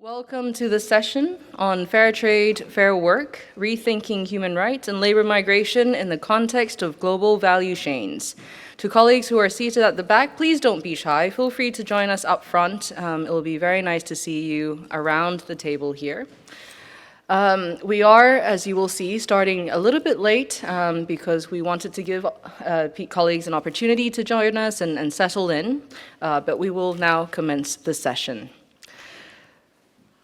Welcome to the session on Fair Trade, Fair Work, Rethinking Human Rights and Labor Migration in the Context of Global Value Chains. To colleagues who are seated at the back, please don't be shy. Feel free to join us up front. It will be very nice to see you around the table here. We are, as you will see, starting a little bit late because we wanted to give colleagues an opportunity to join us and settle in, but we will now commence the session.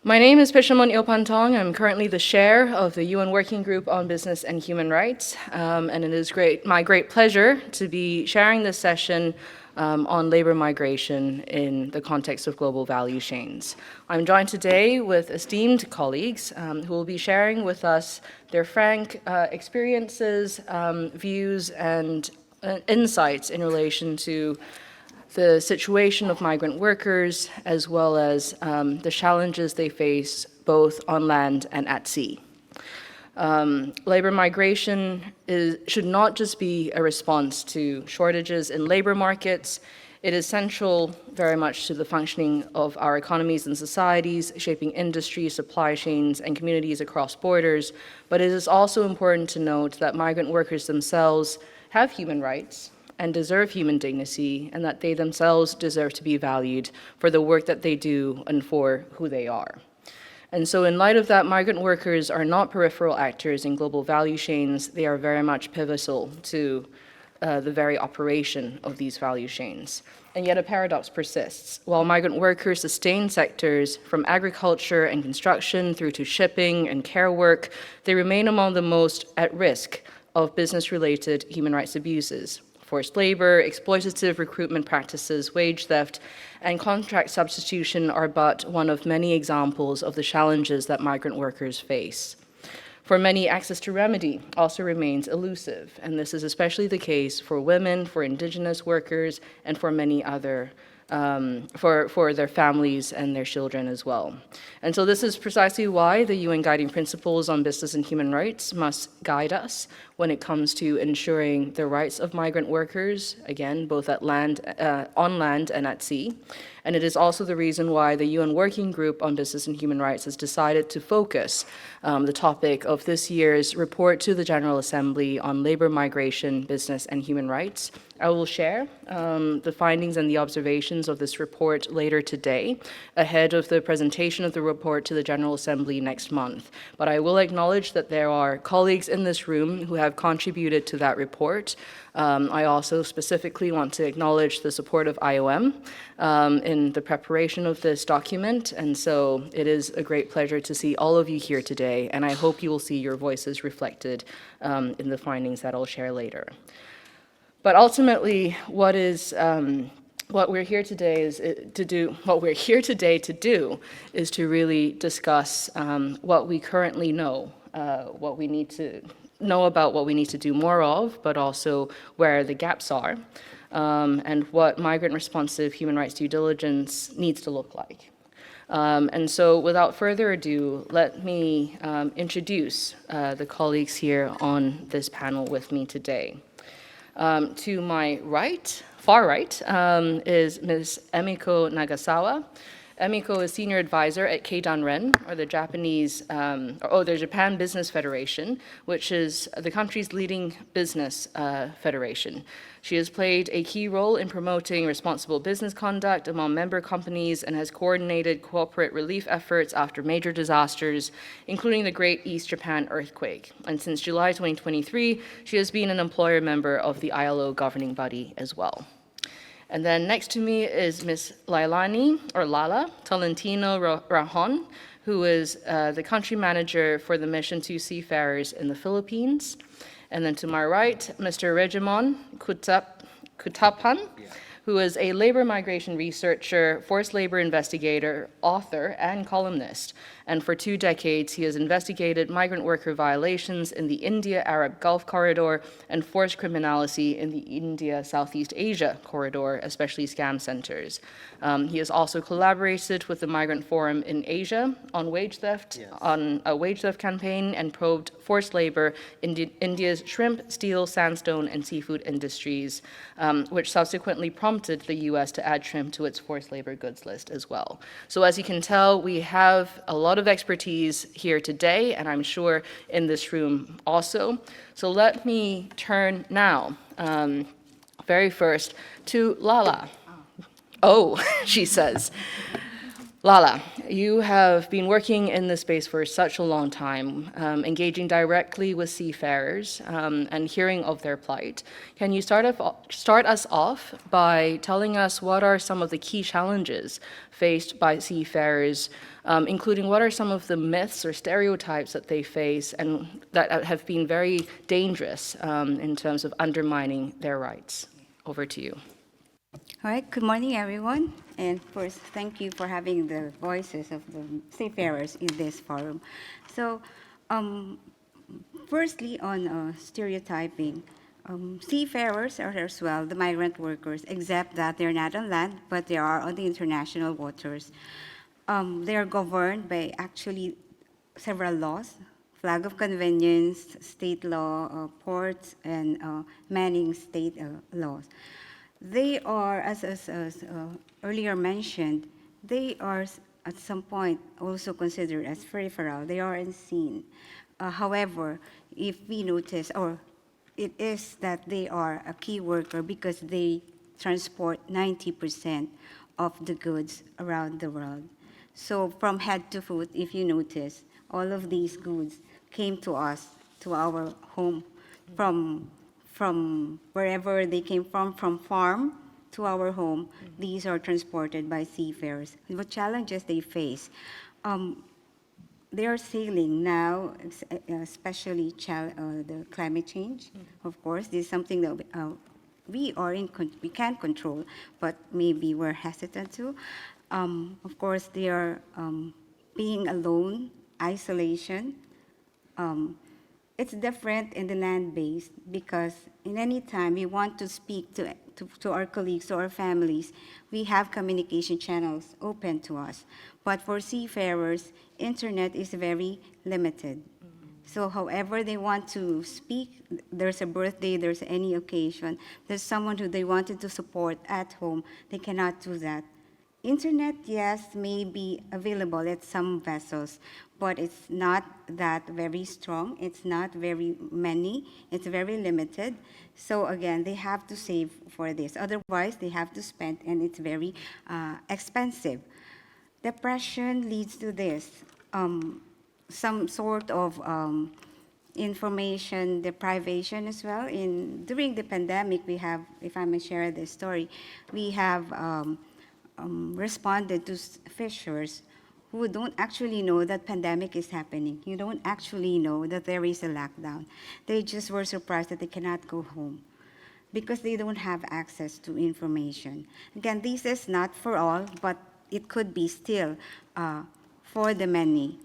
My name is Pishamon Ilpantong. I'm currently the chair of the UN Working Group on Business and Human Rights, and it is my great pleasure to be sharing this session on labor migration in the context of global value chains. I'm joined today with esteemed colleagues who will be sharing with us their frank experiences, views, and insights in relation to the situation of migrant workers, as well as the challenges they face both on land and at sea. Labor migration should not just be a response to shortages in labor markets. It is central very much to the functioning of our economies and societies, shaping industry, supply chains, and communities across borders. But it is also important to note that migrant workers themselves have human rights and deserve human dignity, and that they themselves deserve to be valued for the work that they do and for who they are. And so in light of that, migrant workers are not peripheral actors in global value chains. They are very much pivotal to the very operation of these value chains. And yet a paradox persists. While migrant workers sustain sectors from agriculture and construction through to shipping and care work, they remain among the most at risk of business-related human rights abuses. Forced labor, exploitative recruitment practices, wage theft, and contract substitution are but one of many examples of the challenges that migrant workers face. For many, access to remedy also remains elusive, and this is especially the case for women, for indigenous workers, and for many other for their families and their children as well. And so this is precisely why the UN Guiding Principles on Business and Human Rights must guide us when it comes to ensuring the rights of migrant workers, again, both at land, on land and at sea. And it is also the reason why the UN Working Group on Business and Human Rights has decided to focus the topic of this year's report to the General Assembly on labor migration, business, and human rights. I will share the findings and the observations of this report later today, ahead of the presentation of the report to the General Assembly next month. But I will acknowledge that there are colleagues in this room who have contributed to that report. I also specifically want to acknowledge the support of IOM in the preparation of this document, and so it is a great pleasure to see all of you here today, and I hope you will see your voices reflected in the findings that I'll share later. But ultimately, what we're here today to do is to really discuss what we currently know, what we need to know about, what we need to do more of, but also where the gaps are, and what migrant responsive human rights due diligence needs to look like. And so without further ado, let me introduce the colleagues here on this panel with me today. To my right, far right, is Ms. Emiko Nagasawa. Emiko is senior advisor at Keidanren, or the Japan Business Federation, which is the country's leading business federation. She has played a key role in promoting responsible business conduct among member companies and has coordinated corporate relief efforts after major disasters, including the Great East Japan earthquake. And since July 2023, she has been an employer member of the ILO governing body as well. And then next to me is Ms. Lala Tolentino Rajon, who is the country manager for the Mission to Seafarers in the Philippines. And then to my right, Mr. Regimon Kutapan, who is a labor migration researcher, forced labor investigator, author, and columnist. And for 2 decades, he has investigated migrant worker violations in the India-Arab Gulf corridor and forced criminality in the India-Southeast Asia corridor, especially scam centers. He has also collaborated with the Migrant Forum in Asia on wage theft, on a wage theft campaign, and probed forced labor in India's shrimp, steel, sandstone, and seafood industries, which subsequently prompted prompted the US to add shrimp to its forced labor goods list as well. So as you can tell, we have a lot of expertise here today, and I'm sure in this room also. So let me turn now, very first, to Lala. Oh, she says. Lala, you have been working in this space for such a long time, engaging directly with seafarers and hearing of their plight. Can you start us off by telling us what are some of the key challenges faced by seafarers, including what are some of the myths or stereotypes that they face and that have been very dangerous in terms of undermining their rights? Over to you. All right, good morning, everyone. And first, thank you for having the voices of the seafarers in this forum. So, um, firstly, on stereotyping, seafarers are as well the migrant workers, except that they're not on land, but they are on the international waters. They are governed by actually several laws, flag of convenience, state law, ports, and many state laws. They are, as earlier mentioned, they are at some point also considered as peripheral. They are unseen. However, if we notice, or it is that they are a key worker because they transport 90% of the goods around the world. So from head to foot, if you notice, all of these goods came to us, to our home, from wherever they came from farm to our home. These are transported by seafarers. What challenges they face? They are sailing now, especially the climate change. Of course, this is something that we can't control, but maybe we're hesitant to. Of course, they are being alone, isolation. It's different in the land-based because in any time we want to speak to our colleagues, to our families, we have communication channels open to us. But for seafarers, internet is very limited. So however they want to speak, there's a birthday, there's any occasion, there's someone who they wanted to support at home, they cannot do that. Internet, yes, may be available at some vessels, but it's not that very strong. It's not very many. It's very limited. So again, they have to save for this. Otherwise, they have to spend, and it's very expensive. Depression leads to this. Some sort of information deprivation as well. During the pandemic, we have, if I may share this story, we have responded to fishers who don't actually know that pandemic is happening. You don't actually know that there is a lockdown. They just were surprised that they cannot go home because they don't have access to information. Again, this is not for all, but it could be still for the many.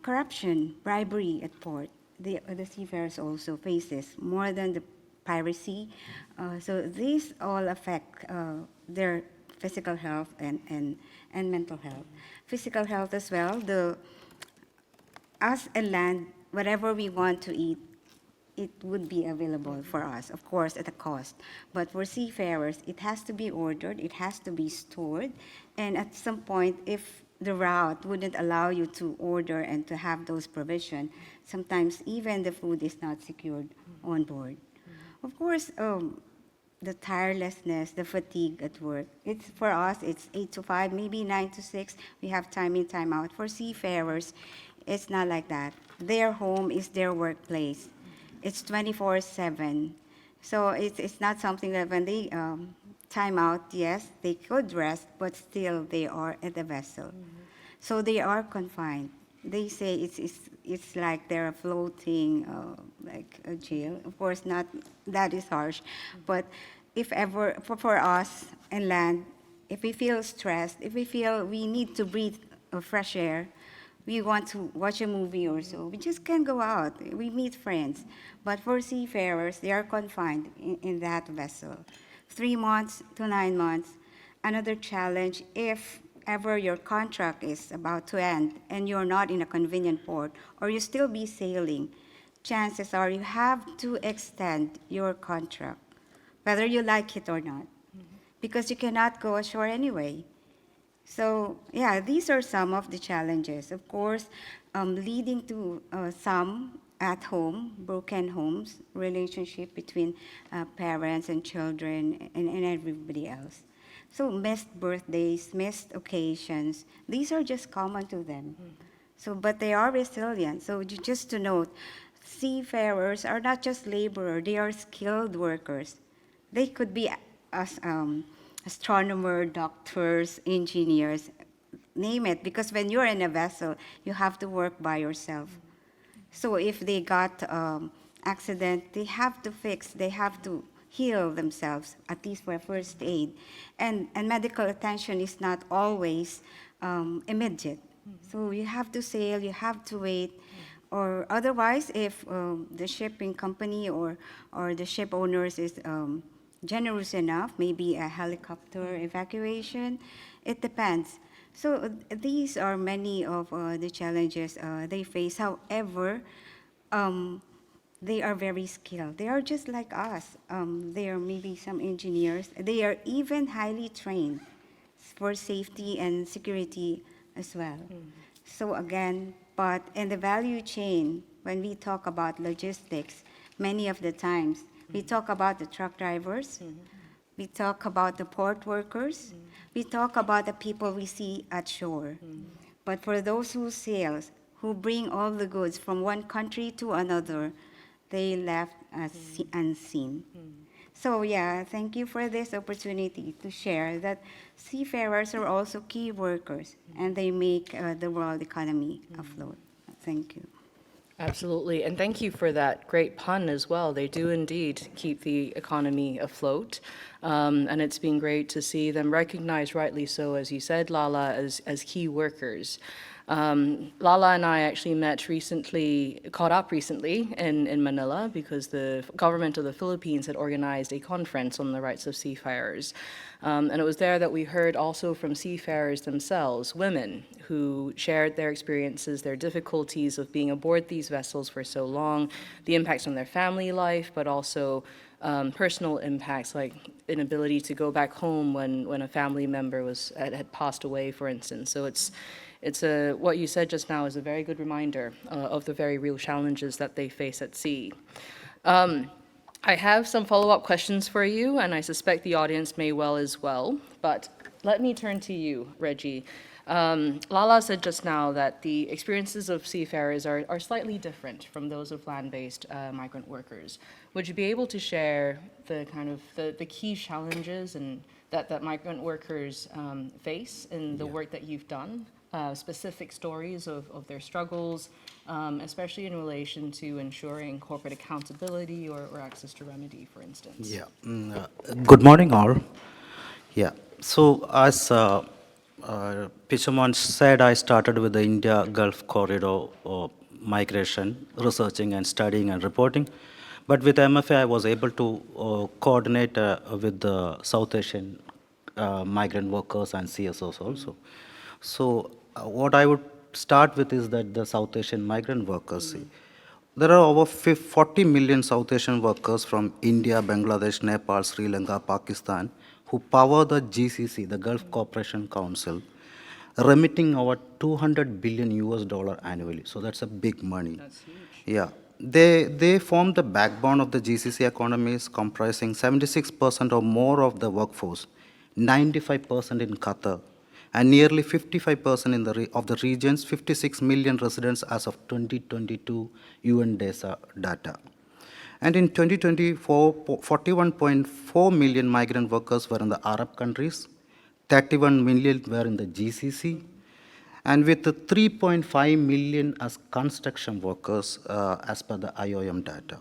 Corruption, bribery at port. The seafarers also face this more than the piracy. So these all affect their physical health and mental health. Physical health as well, us and land, whatever we want to eat, it would be available for us, of course, at a cost. But for seafarers, it has to be ordered, it has to be stored, and at some point, if the route wouldn't allow you to order and to have those provisions, sometimes even the food is not secured on board. Of course, the tirelessness, the fatigue at work. It's for us, it's 8 to 5, maybe 9 to 6. We have time in, time out. For seafarers, it's not like that. Their home is their workplace. It's 24/7. So it's not something that when they time out, yes, they could rest, but still they are at the vessel. So they are confined. They say it's like they're floating like a jail. Of course, not that is harsh, but if ever for us and land, if we feel stressed, if we feel we need to breathe fresh air, we want to watch a movie or so, we just can't go out. We meet friends. But for seafarers, they are confined in that vessel. 3 months to 9 months. Another challenge, if ever your contract is about to end and you're not in a convenient port or you still be sailing, chances are you have to extend your contract, whether you like it or not. because you cannot go ashore anyway. So, yeah, these are some of the challenges. Of course, leading to some at home, broken homes, relationship between parents and children and everybody else. So, missed birthdays, missed occasions, these are just common to them. So, but they are resilient. So, just to note, seafarers are not just laborers, they are skilled workers. They could be as astronomer, doctors, engineers, name it, because when you're in a vessel, you have to work by yourself. So if they got accident, they have to fix, they have to heal themselves, at least for first aid. And medical attention is not always immediate. So you have to sail, you have to wait, or otherwise, if the shipping company or the ship owners is generous enough, maybe a helicopter evacuation, it depends. So these are many of the challenges they face. However, um, they are very skilled. They are just like us. They are maybe some engineers. They are even highly trained for safety and security as well. So again, but in the value chain, when we talk about logistics, many of the times we talk about the truck drivers, we talk about the port workers, we talk about the people we see at shore. But for those who sail, who bring all the goods from one country to another, they left as unseen. So yeah, thank you for this opportunity to share that seafarers are also key workers and they make the world economy afloat. Thank you. Absolutely, and thank you for that great pun as well. They do indeed keep the economy afloat, and it's been great to see them recognized, rightly so, as you said, Lala, as key workers. Lala and I actually caught up recently in Manila because the government of the Philippines had organized a conference on the rights of seafarers. And it was there that we heard also from seafarers themselves, women who shared their experiences, their difficulties of being aboard these vessels for so long, the impacts on their family life, but also personal impacts like inability to go back home when a family member had passed away, for instance. So what you said just now is a very good reminder of the very real challenges that they face at sea. I have some follow-up questions for you, and I suspect the audience may well as well. But let me turn to you, Reggie. Lala said just now that the experiences of seafarers are slightly different from those of land-based migrant workers. Would you be able to share the key challenges and that migrant workers face in the work that you've done? Specific stories of their struggles, especially in relation to ensuring corporate accountability or access to remedy, for instance. Yeah. Good morning, all. Yeah. So, as Pichaman said, I started with the India Gulf Corridor migration, researching and studying and reporting. But with MFA, I was able to coordinate with the South Asian migrant workers and CSOs also. So, what I would start with is that the South Asian migrant workers. See, there are over 40 million South Asian workers from India, Bangladesh, Nepal, Sri Lanka, Pakistan who power the GCC, the Gulf Cooperation Council, remitting over 200 billion US dollar annually. So that's a big money. That's huge. Yeah. They form the backbone of the GCC economies, comprising 76% or more of the workforce, 95% in Qatar, and nearly 55% of the region's 56 million residents as of 2022 UN data. And in 2024, 41.4 million migrant workers were in the Arab countries, 31 million were in the GCC, and with the 3.5 million as construction workers as per the IOM data.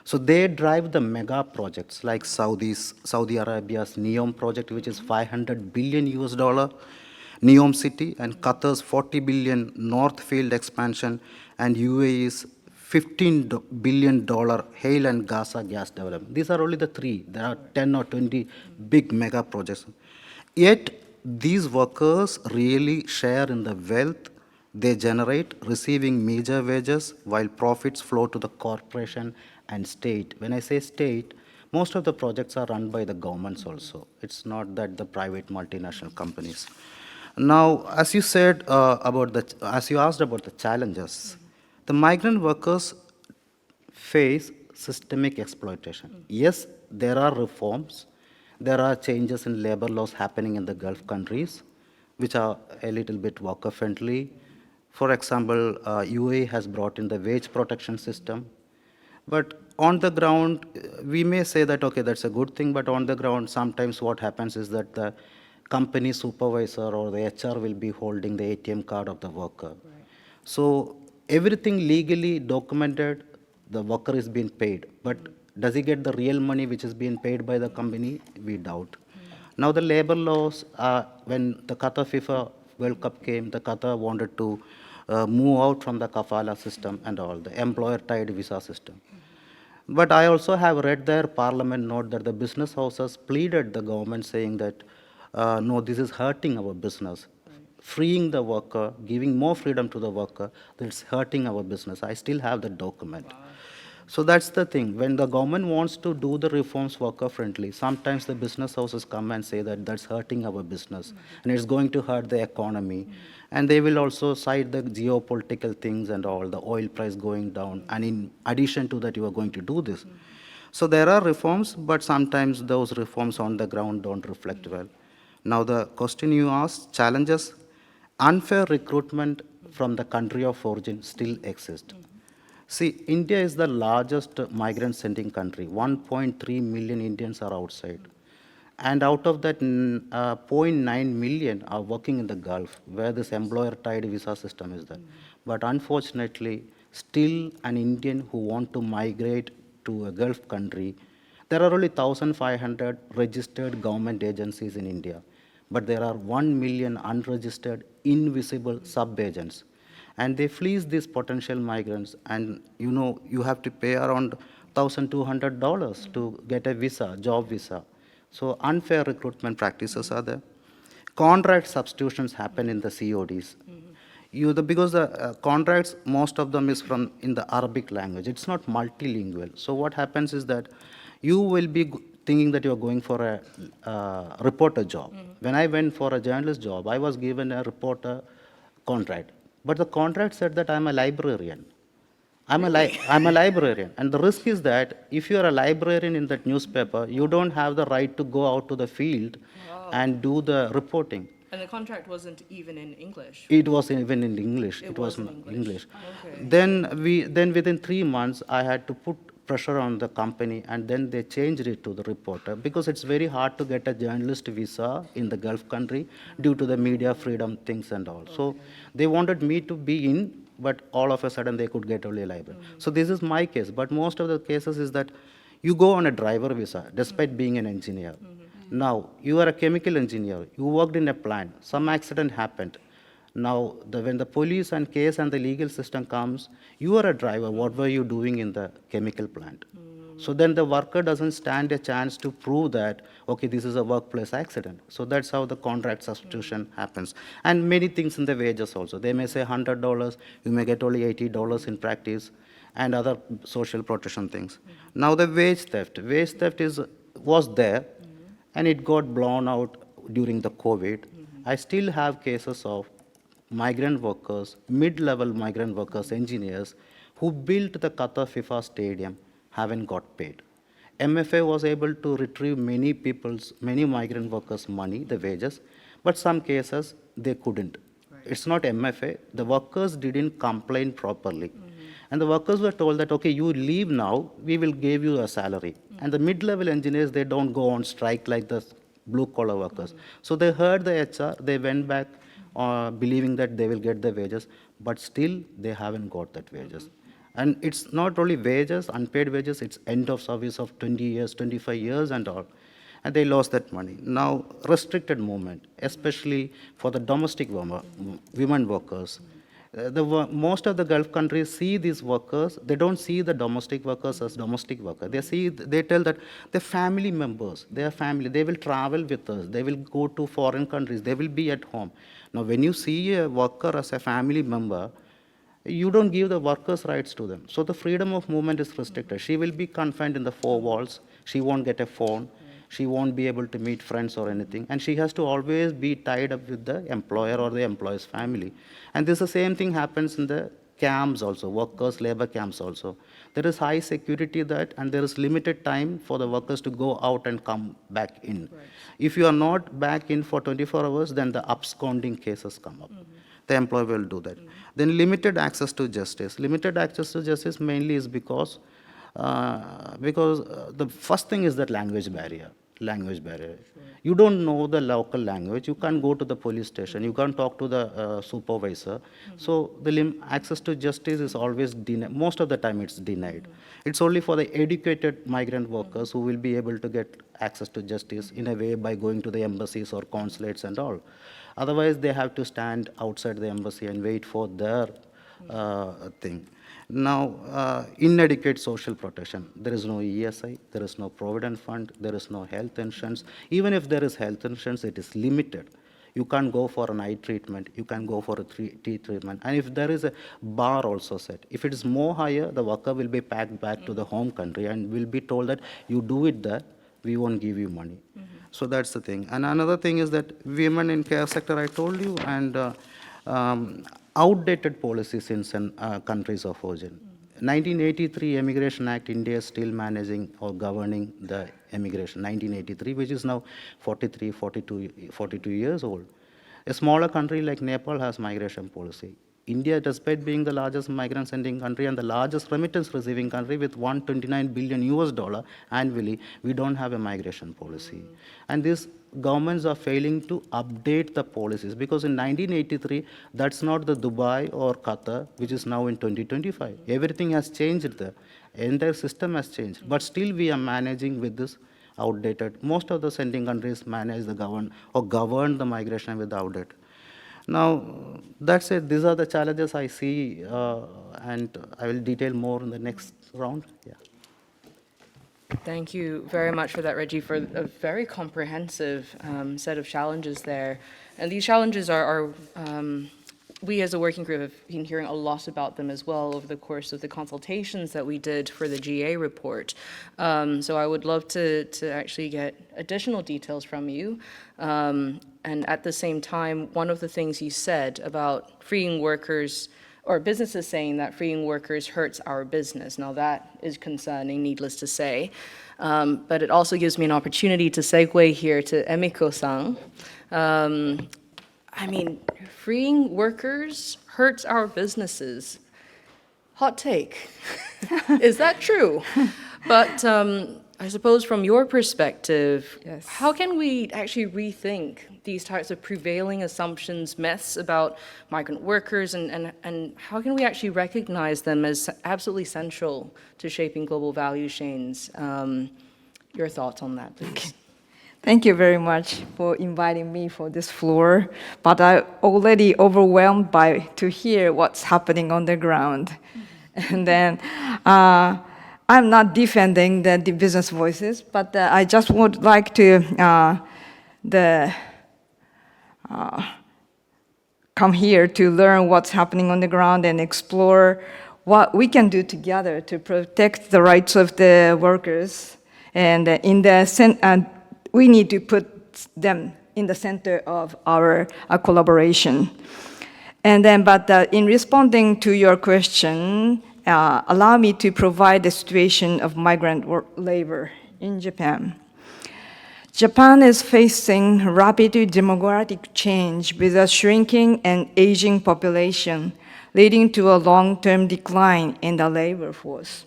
So they drive the mega projects like Saudi Arabia's NEOM project, which is 500 billion US dollar, NEOM City, and Qatar's 40 billion North Field expansion, and UAE's $15 billion Hail and Gaza gas development. These are only the three. There are 10 or 20 big mega projects. Yet, these workers really share in the wealth they generate, receiving major wages while profits flow to the corporation and state. When I say state, most of the projects are run by the governments also. It's not that the private multinational companies. Now, as you said as you asked about the challenges, the migrant workers face systemic exploitation. Yes, there are reforms, there are changes in labor laws happening in the Gulf countries, which are a little bit worker friendly. For example, UAE has brought in the wage protection system. But on the ground, we may say that, okay, that's a good thing, but on the ground, sometimes what happens is that the company supervisor or the HR will be holding the ATM card of the worker. Right. So everything legally documented, the worker is being paid. But does he get the real money which is being paid by the company? We doubt. Now the labor laws, when the Qatar FIFA World Cup came, the Qatar wanted to move out from the kafala system and all, the employer-tied visa system. But I also have read their parliament note that the business houses pleaded the government saying that, no, this is hurting our business. Freeing the worker, giving more freedom to the worker, that's hurting our business. I still have the document. Wow. So that's the thing. When the government wants to do the reforms worker friendly, sometimes the business houses come and say that that's hurting our business and it's going to hurt the economy. And they will also cite the geopolitical things and all, the oil price going down. And in addition to that, you are going to do this. So there are reforms, but sometimes those reforms on the ground don't reflect well. Now the question you asked, challenges, unfair recruitment from the country of origin still exist. See, India is the largest migrant sending country. 1.3 million Indians are outside. And out of that, zero point 0.9 million are working in the Gulf, where this employer-tied visa system is there. But unfortunately, still an Indian who want to migrate to a Gulf country, there are only 1,500 registered government agencies in India, but there are 1 million unregistered, invisible sub-agents. And they fleece these potential migrants, and you have to pay around $1,200 to get a visa, job visa. So unfair recruitment practices are there. Contract substitutions happen in the CODs. Because the contracts, most of them is from in the Arabic language. It's not multilingual. So what happens is that you will be thinking that you're going for a reporter job. When I went for a journalist job, I was given a reporter contract. But the contract said that I'm a librarian. I'm a librarian. And the risk is that if you're a librarian in that newspaper, you don't have the right to go out to the field and do the reporting. And the contract wasn't even in English. It was even in English. It was was in in English. English. Okay. Then within 3 months, I had to put pressure on the company, and then they changed it to the reporter because it's very hard to get a journalist visa in the Gulf country due to the media freedom things and all. So they wanted me to be in, but all of a sudden they could get only a library. So this is my case, but most of the cases is that you go on a driver visa despite being an engineer. Now, you are a chemical engineer, you worked in a plant, some accident happened. Now, when the police and case and the legal system comes, you are a driver, what were you doing in the chemical plant? So then the worker doesn't stand a chance to prove that, okay, this is a workplace accident. So that's how the contract substitution happens. And many things in the wages also. They may say $100, you may get only $80 in practice, and other social protection things. Now the wage theft was there, and it got blown out during the COVID. I still have cases of migrant workers, mid-level migrant workers, engineers, who built the Qatar FIFA stadium haven't got paid. MFA was able to retrieve many migrant workers' money, the wages, but some cases they couldn't. Right. It's not MFA. The workers didn't complain properly. And the workers were told that, okay, you leave now, we will give you a salary. And the mid-level engineers, they don't go on strike like the blue-collar workers. So they heard the HR, they went back believing that they will get the wages, but still they haven't got that wages. And it's not only wages, unpaid wages, it's end of service of 20 years, 25 years and all. And they lost that money. Now, restricted movement, especially for the domestic women workers. Most of the Gulf countries see these workers, they don't see the domestic workers as domestic workers. They tell that they're family members, they are family, they will travel with us, they will go to foreign countries, they will be at home. Now, when you see a worker as a family member, you don't give the workers' rights to them. So the freedom of movement is restricted. She will be confined in the four walls. She won't get a phone. She won't be able to meet friends or anything. And she has to always be tied up with the employer or the employer's family. And this the same thing happens in the camps also, workers' labor camps also. There is high security that, and there is limited time for the workers to go out and come back in. Right. If you are not back in for 24 hours, then the absconding cases come up. The employer will do that. Then limited access to justice. Limited access to justice mainly is because the first thing is that language barrier. Language barrier. Sure. You don't know the local language. You can't go to the police station. You can't talk to the supervisor. So the access to justice is always denied. Most of the time it's denied. It's only for the educated migrant workers who will be able to get access to justice in a way by going to the embassies or consulates and all. Otherwise, they have to stand outside the embassy and wait for their thing. Now, inadequate social protection. There is no ESI, there is no provident fund, there is no health insurance. Even if there is health insurance, it is limited. You can't go for an eye treatment, you can go for a teeth treatment. And if there is a bar also set, if it is more higher, the worker will be packed back to the home country and will be told that you do it there, we won't give you money. So that's the thing. And another thing is that women in care sector, I told you, and outdated policies in some countries of origin. 1983 Immigration Act, India is still managing or governing the immigration, 1983, which is now 42 years old. A smaller country like Nepal has migration policy. India, despite being the largest migrant sending country and the largest remittance receiving country with $129 billion US annually, we don't have a migration policy. And these governments are failing to update the policies because in 1983, that's not the Dubai or Qatar, which is now in 2025. Everything has changed there. Entire system has changed. But still we are managing with this outdated. Most of the sending countries manage the govern the migration with outdated. Now, that's it. These are the challenges I see, and I will detail more in the next round. Yeah. Thank you very much for that, Reggie, for a very comprehensive set of challenges there. And these challenges are we as a working group have been hearing a lot about them as well over the course of the consultations that we did for the GA report. So I would love to actually get additional details from you. And at the same time, one of the things you said about freeing workers, or businesses saying that freeing workers hurts our business. Now that is concerning, needless to say. But it also gives me an opportunity to segue here to Emiko-san. I mean, freeing workers hurts our businesses. Hot take. Is that true? But I suppose from your perspective, yes, how can we actually rethink these types of prevailing assumptions, myths about migrant workers, and how can we actually recognize them as absolutely central to shaping global value chains? Your thoughts on that, please. Thank you very much for inviting me for this floor, but I'm already overwhelmed to hear what's happening on the ground. And then I'm not defending the business voices, but I just would like to come here to learn what's happening on the ground and explore what we can do together to protect the rights of the workers. And we need to put them in the center of our collaboration. And then, but in responding to your question, allow me to provide the situation of migrant labor in Japan. Japan is facing rapid demographic change with a shrinking and aging population, leading to a long-term decline in the labor force.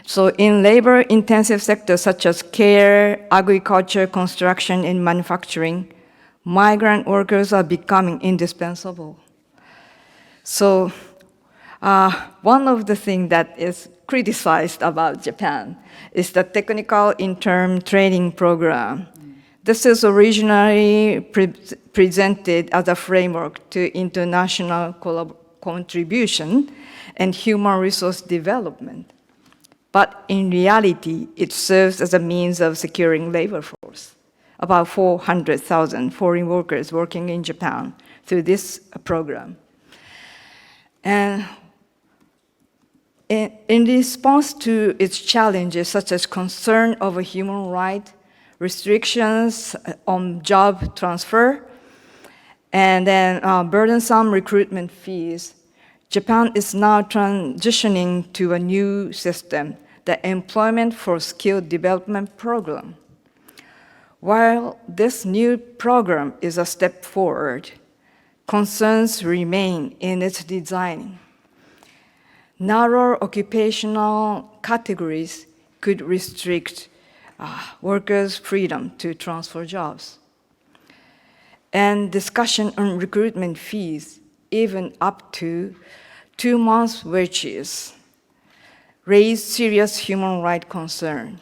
So in labor-intensive sectors such as care, agriculture, construction, and manufacturing, migrant workers are becoming indispensable. So one of the things that is criticized about Japan is the technical intern training program. This is originally presented as a framework to international contribution and human resource development. But in reality, it serves as a means of securing labor force. About 400,000 foreign workers working in Japan through this program. And In response to its challenges, such as concern over human rights, restrictions on job transfer, and then burdensome recruitment fees, Japan is now transitioning to a new system, the Employment for Skill Development Program. While this new program is a step forward, concerns remain in its design. Narrow occupational categories could restrict workers' freedom to transfer jobs. And discussion on recruitment fees, even up to 2 months' wages, raise serious human rights concern.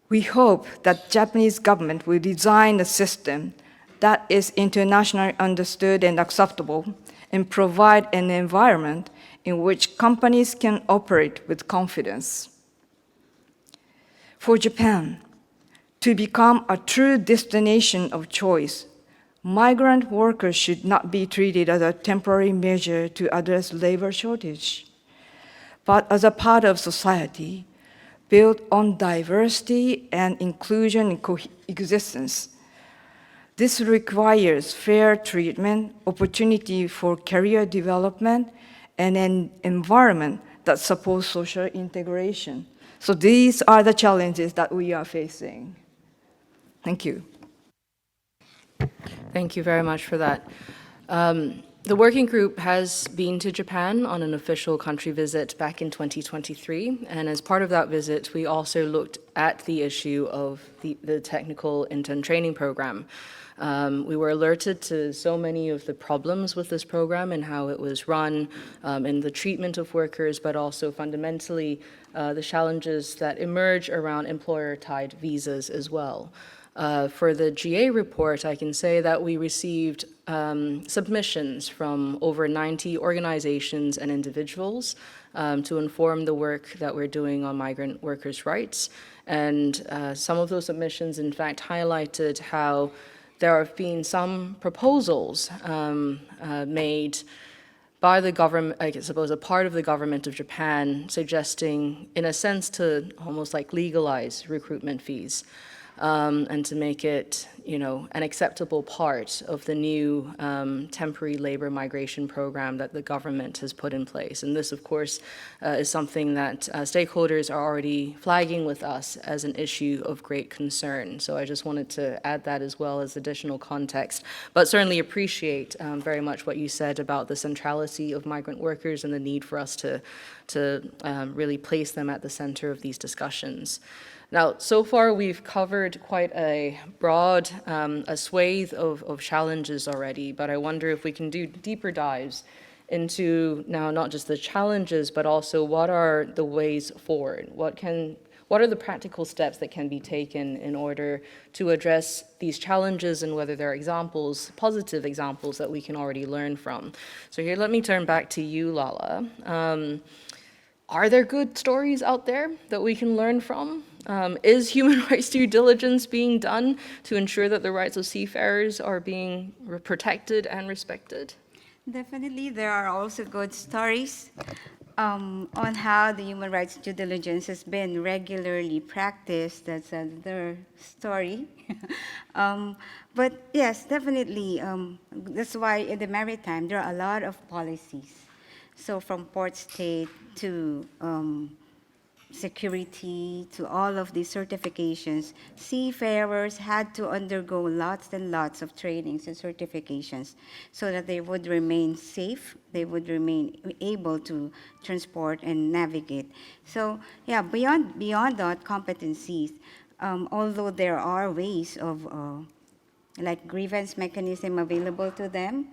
We hope that Japanese government will design a system that is internationally understood and acceptable and provide an environment in which companies can operate with confidence. For Japan, to become a true destination of choice, migrant workers should not be treated as a temporary measure to address labor shortage, but as a part of society built on diversity and inclusion and coexistence. This requires fair treatment, opportunity for career development, and an environment that supports social integration. So these are the challenges that we are facing. Thank you. Thank you very much for that. The working group has been to Japan on an official country visit back in 2023, and as part of that visit, we also looked at the issue of the technical intern training program. We were alerted to so many of the problems with this program and how it was run, in the treatment of workers, but also fundamentally the challenges that emerge around employer-tied visas as well. For the GA report, I can say that we received submissions from over 90 organizations and individuals to inform the work that we're doing on migrant workers' rights. And some of those submissions, in fact, highlighted how there have been some proposals made by the government, I suppose a part of the government of Japan, suggesting, in a sense, to almost like legalize recruitment fees. And to make it, an acceptable part of the new temporary labor migration program that the government has put in place. And this, of course, is something that stakeholders are already flagging with us as an issue of great concern. So I just wanted to add that as well as additional context, but certainly appreciate very much what you said about the centrality of migrant workers and the need for us to really place them at the center of these discussions. Now, so far we've covered quite a broad a swathe of challenges already, but I wonder if we can do deeper dives into now not just the challenges, but also what are the ways forward? What are the practical steps that can be taken in order to address these challenges, and whether there are examples, positive examples that we can already learn from? So here, let me turn back to you, Lala. Are there good stories out there that we can learn from? Is human rights due diligence being done to ensure that the rights of seafarers are being protected and respected? Definitely, there are also good stories on how the human rights due diligence has been regularly practiced. That's another story. But yes, definitely, that's why in the maritime, there are a lot of policies. So from port state to security to all of these certifications, seafarers had to undergo lots and lots of trainings and certifications so that they would remain safe, they would remain able to transport and navigate. So yeah, beyond that competencies, although there are ways of like grievance mechanism available to them,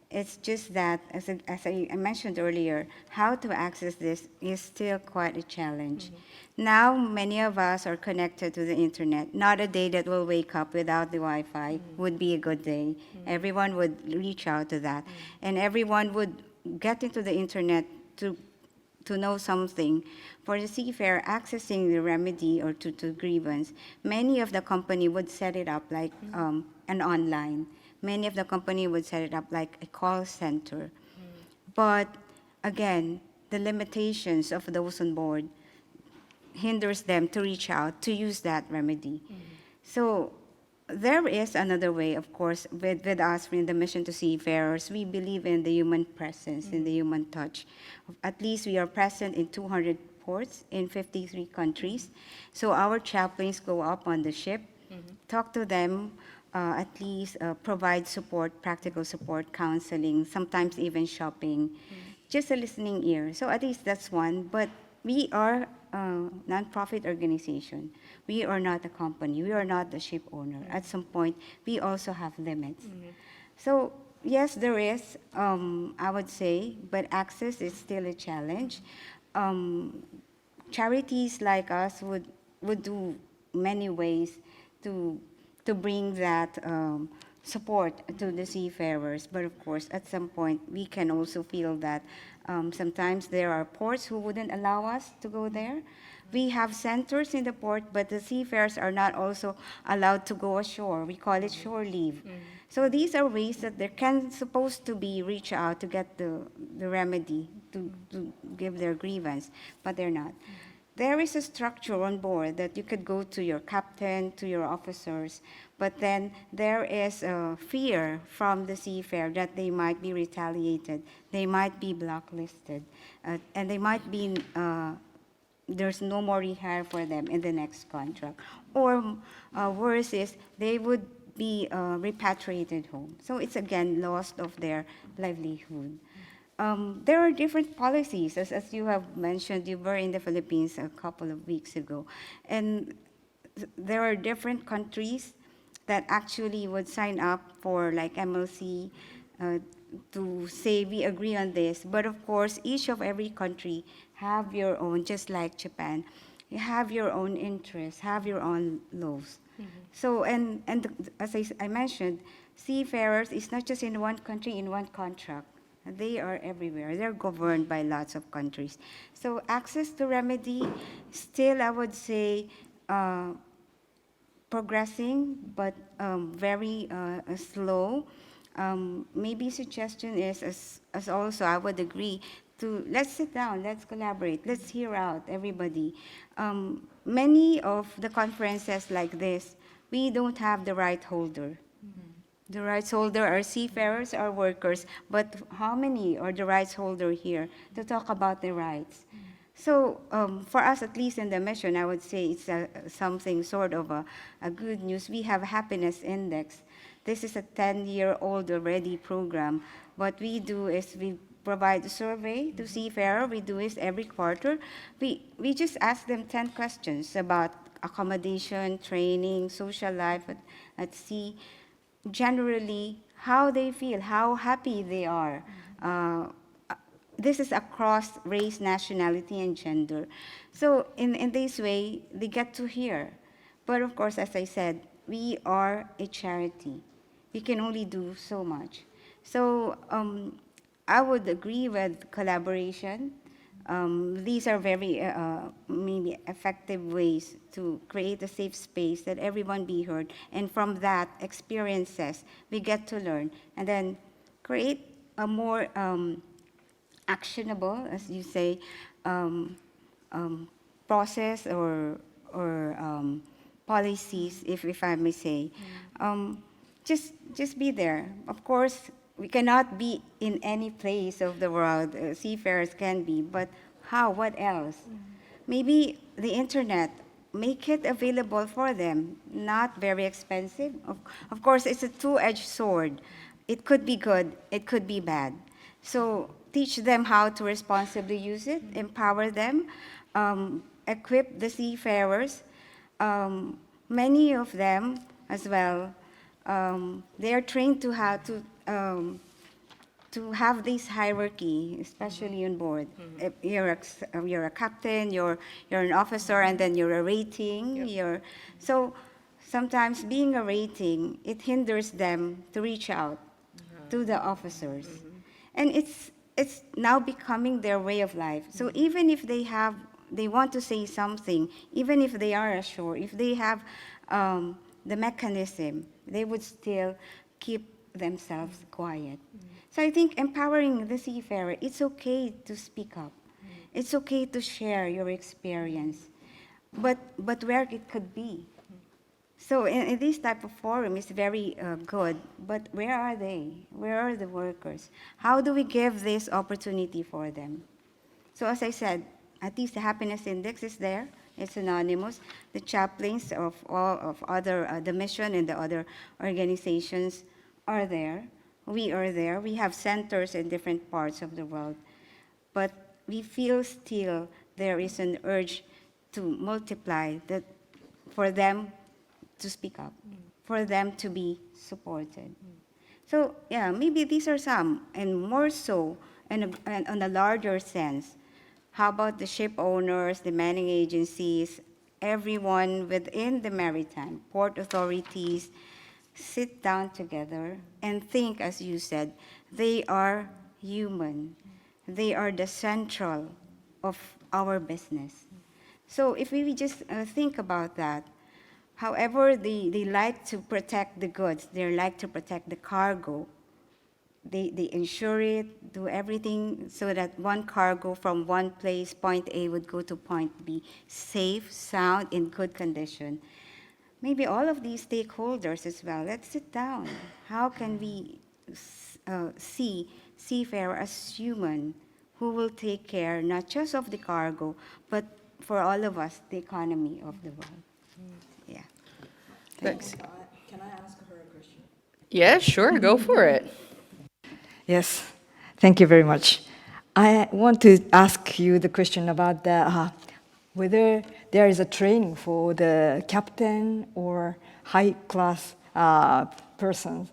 it's just that, as I mentioned earlier, how to access this is still quite a challenge. Now, many of us are connected to the internet. Not a day that we'll wake up without the Wi-Fi would be a good day. Everyone would reach out to that. And everyone would get into the internet to know something. For the seafarer accessing the remedy or to grievance, many of the company would set it up like an online. Many of the company would set it up like a call center. But again, the limitations of those on board hinders them to reach out to use that remedy. So there is another way, of course, with us in the mission to seafarers. We believe in the human presence, in the human touch. At least we are present in 200 ports in 53 countries. So our chaplains go up on the ship, talk to them, at least provide support, practical support, counseling, sometimes even shopping, just a listening ear. So at least that's one. But we are a nonprofit organization. We are not a company. We are not the ship owner. At some point, we also have limits. So yes, there is, I would say, but access is still a challenge. Um, Charities like us would do many ways to to bring that support to the seafarers. But of course, at some point, we can also feel that sometimes there are ports who wouldn't allow us to go there. We have centers in the port, but the seafarers are not also allowed to go ashore. We call it shore leave. So these are ways that there can supposed to be reach out to get the remedy, to give their grievance, but they're not. There is a structure on board that you could go to your captain, to your officers, but then there is a fear from the seafarer that they might be retaliated, they might be blacklisted, and they might be, there's no more rehire for them in the next contract. Or worse is, they would be repatriated home. So it's again lost of their livelihood. There are different policies, as you have mentioned. You were in the Philippines a couple of weeks ago, and there are different countries that actually would sign up for like MLC uh, to say we agree on this. But of course, each of every country have your own, just like Japan, you have your own interests, have your own laws. So, as I mentioned, seafarers is not just in one country, in one contract. They are everywhere. They're governed by lots of countries. So access to remedy, still I would say progressing, but very slow. Maybe suggestion is, as also I would agree, to let's sit down, let's collaborate, let's hear out everybody. Many of the conferences like this, we don't have the right holder. The rights holder are seafarers, are workers, but how many are the rights holder here to talk about the rights? So for us, at least in the mission, I would say it's something sort of a good news. We have happiness index. This is a 10-year-old already program. What we do is we provide a survey to seafarer. We do this every quarter. We just ask them 10 questions about accommodation, training, social life at sea, generally how they feel, how happy they are. This is across race, nationality, and gender. So in this way, they get to hear. But of course, as I said, we are a charity. We can only do so much. So I would agree with collaboration. These are very maybe effective ways to create a safe space that everyone be heard. And from that experiences, we get to learn. And then create a more actionable, as you say, process or policies, if I may say. Just be there. Of course, we cannot be in any place of the world. Seafarers can be, but how? What else? Maybe the internet. Make it available for them. Not very expensive. Of course, it's a two-edged sword. It could be good. It could be bad. So teach them how to responsibly use it. Empower them. Equip the seafarers. Many of them as well. They are trained to how to have this hierarchy, especially on board. If you're a captain, you're an officer, and then you're a rating. So sometimes being a rating, it hinders them to reach out to the officers, and it's now becoming their way of life. So even if they want to say something, even if they are ashore, if they have the mechanism, they would still keep themselves quiet. So I think empowering the seafarer, it's okay to speak up. It's okay to share your experience, but where it could be. So in this type of forum, it's very good, but where are they? Where are the workers? How do we give this opportunity for them? So as I said, at least the happiness index is there. It's anonymous. The chaplains of all of other, the mission and the other organizations are there. We are there. We have centers in different parts of the world. But we feel still there is an urge to multiply that for them to speak up, for them to be supported. So yeah, maybe these are some, and more so, and on a larger sense, how about the ship owners, the manning agencies, everyone within the maritime, port authorities, sit down together and think, as you said, they are human. They are the central of our business. So if we just think about that, however they like to protect the goods, they like to protect the cargo, they insure it, do everything so that one cargo from one place, point A, would go to point B, safe, sound, in good condition. Maybe all of these stakeholders as well, let's sit down. How can we see seafarer as human who will take care not just of the cargo, but for all of us, the economy of the world? Yeah. Thanks. Can I ask her a question? Yeah, sure, go for it. Yes, thank you very much. I want to ask you the question about whether there is a training for the captain or high-class persons,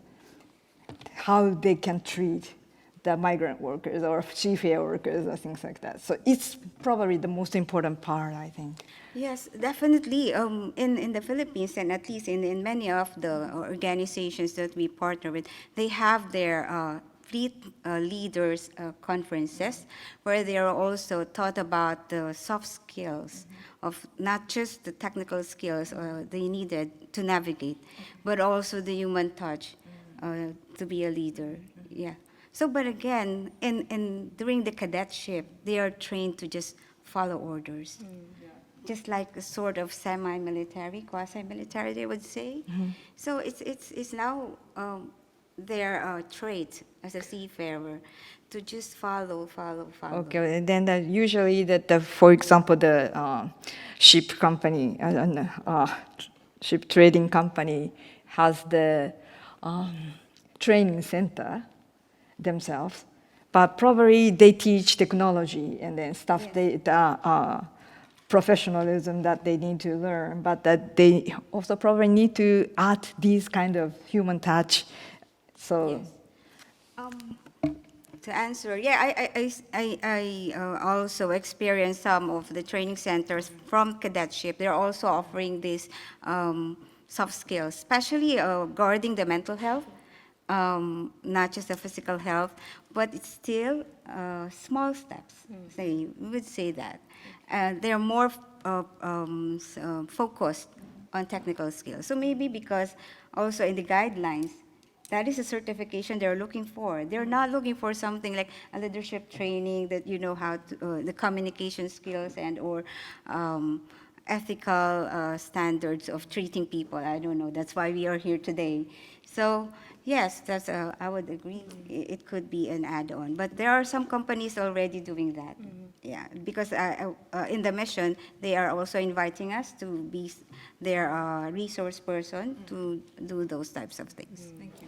how they can treat the migrant workers or seafarer workers or things like that. So it's probably the most important part, I think. Yes, definitely. In the Philippines, and at least in many of the organizations that we partner with, they have their fleet leaders conferences where they are also taught about the soft skills of not just the technical skills they needed to navigate, but also the human touch to be a leader. Yeah. So, but again, during the cadetship, they are trained to just follow orders, just like a sort of semi-military, quasi-military, they would say. So it's now their trait as a seafarer to just follow. Okay, and then usually for example, the ship company, ship trading company has the training center themselves, but probably they teach technology and then stuff Yes. professionalism that they need to learn, but that they also probably need to add these kind of human touch. So. Yes. To answer, yeah, I also experienced some of the training centers from cadetship. They're also offering these soft skills, especially guarding the mental health, not just the physical health, but it's still small steps. Say, we would say that. They're more focused on technical skills. So maybe because also in the guidelines, that is a certification they're looking for. They're not looking for something like a leadership training that you know how to, the communication skills and or ethical standards of treating people. I don't know. That's why we are here today. So yes, that's I would agree. It could be an add-on, but there are some companies already doing that. Yeah, because in the mission, they are also inviting us to be their resource person to do those types of things. Thank you.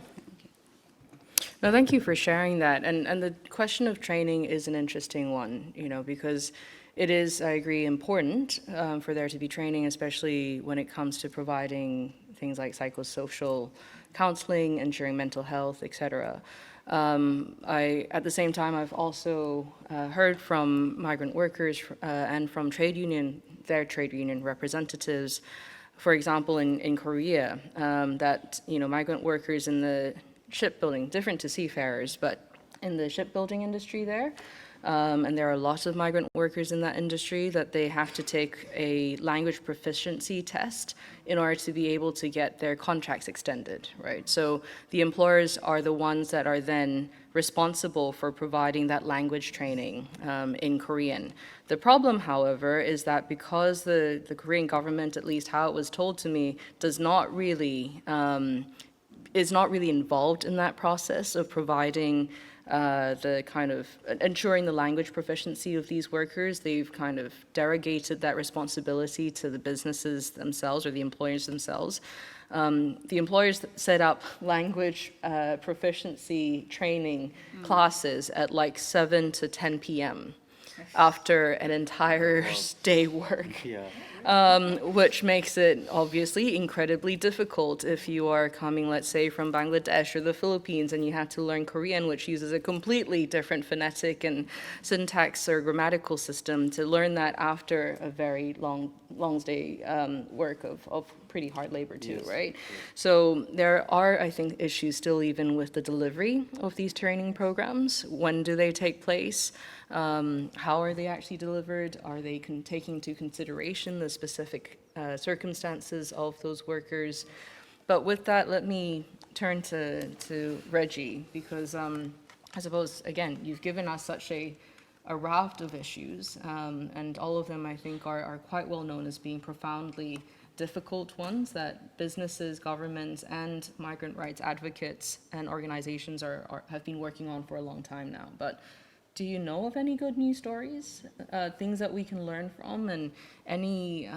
No, thank you for sharing that. And the question of training is an interesting one, because it is, I agree, important for there to be training, especially when it comes to providing things like psychosocial counseling, ensuring mental health, et cetera. At the same time, I've also heard from migrant workers and from their trade union representatives, for example, in Korea, that, migrant workers in the shipbuilding, different to seafarers, but in the shipbuilding industry there, and there are lots of migrant workers in that industry, that they have to take a language proficiency test in order to be able to get their contracts extended, right? So the employers are the ones that are then responsible for providing that language training in Korean. The problem, however, is that because the Korean government, at least how it was told to me, does not really is not really involved in that process of providing the kind of ensuring the language proficiency of these workers. They've kind of derogated that responsibility to the businesses themselves or the employers themselves. The employers set up language proficiency training classes at like 7 to 10 p.m. after an entire day work. Which makes it obviously incredibly difficult if you are coming, let's say, from Bangladesh or the Philippines and you have to learn Korean, which uses a completely different phonetic and syntax or grammatical system, to learn that after a very long day work of pretty hard labor too, right? So there are, I think, issues still even with the delivery of these training programs. When do they take place? How are they actually delivered? Are they taking into consideration the specific circumstances of those workers? But with that, let me turn to Reggie, because I suppose, again, you've given us such a raft of issues, and all of them, I think, are quite well known as being profoundly difficult ones that businesses, governments, and migrant rights advocates and organizations have been working on for a long time now. But do you know of any good news stories, things that we can learn from, and any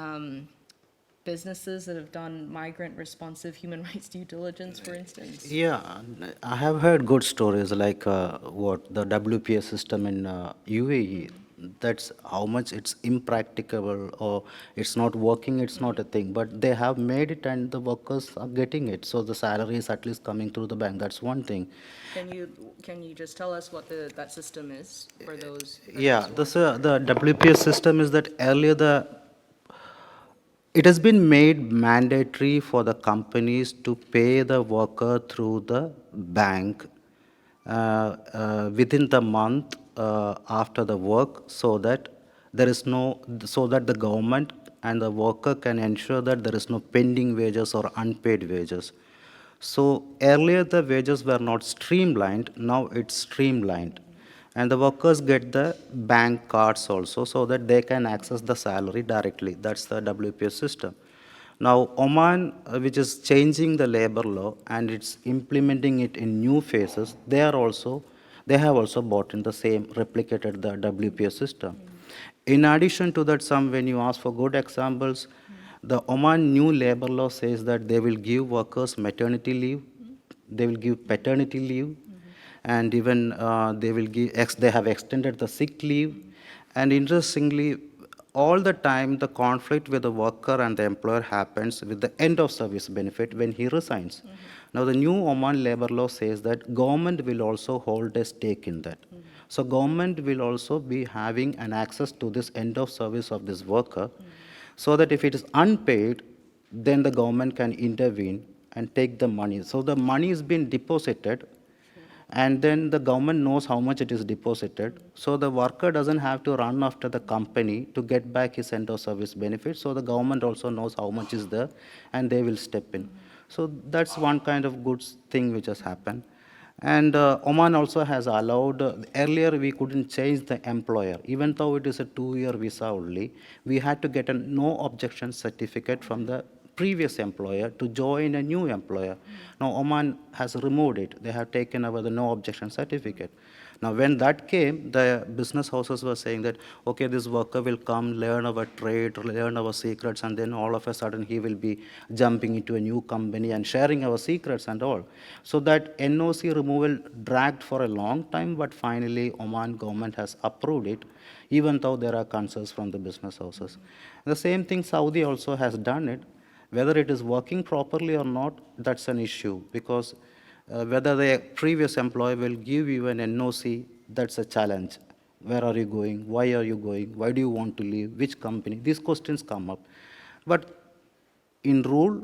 businesses that have done migrant responsive human rights due diligence, for instance? Yeah, I have heard good stories like what the WPS system in UAE. That's how much it's impracticable or it's not working, it's not a thing. But they have made it and the workers are getting it. So the salary is at least coming through the bank. That's one thing. Can you just tell us what that system is for those? Yeah, the WPS system is that earlier it has been made mandatory for the companies to pay the worker through the bank within the month after the work, so that the government and the worker can ensure that there is no pending wages or unpaid wages. So earlier the wages were not streamlined, now it's streamlined. And the workers get the bank cards also so that they can access the salary directly. That's the WPS system. Now, Oman, which is changing the labor law and it's implementing it in new phases, they have also bought in the same, replicated the WPS system. In addition to that, when you ask for good examples, the Oman new labor law says that they will give workers maternity leave, they will give paternity leave, and even they have extended the sick leave. And interestingly, all the time the conflict with the worker and the employer happens with the end of service benefit when he resigns. Now the new Oman labor law says that government will also hold a stake in that. So government will also be having an access to this end of service of this worker, so that if it is unpaid, then the government can intervene and take the money. So the money is being deposited, and then the government knows how much it is deposited. So the worker doesn't have to run after the company to get back his end of service benefit. So the government also knows how much is there, and they will step in. So that's one kind of good thing which has happened. And Oman also has allowed, earlier we couldn't change the employer. Even though it is a 2-year visa only, we had to get a no objection certificate from the previous employer to join a new employer. Now Oman has removed it. They have taken away the no objection certificate. Now when that came, the business houses were saying that, okay, this worker will come, learn our trade, learn our secrets, and then all of a sudden he will be jumping into a new company and sharing our secrets and all. So that NOC removal dragged for a long time, but finally Oman government has approved it, even though there are concerns from the business houses. The same thing Saudi also has done it. Whether it is working properly or not, that's an issue, because whether the previous employer will give you an NOC, that's a challenge. Where are you going? Why are you going? Why do you want to leave? Which company? These questions come up. But in rule,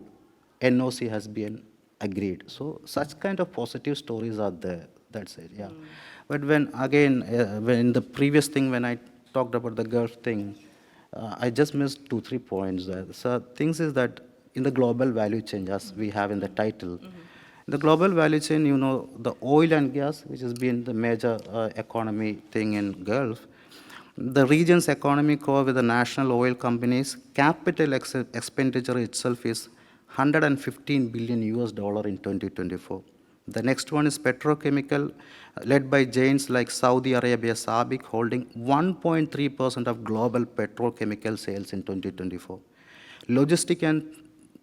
NOC has been agreed. So such kind of positive stories are there. That's it, yeah. But when, again, when in the previous thing, when I talked about the Gulf thing, I just missed 2, 3 points there. So things is that in the global value chain, as we have in the title, the global value chain, you know, the oil and gas, which has been the major economy thing in Gulf, the region's economic core with the national oil companies, capital expenditure itself is 115 billion US dollar in 2024. The next one is petrochemical, led by giants like Saudi Arabia, SABIC, holding 1.3% of global petrochemical sales in 2024. Logistic and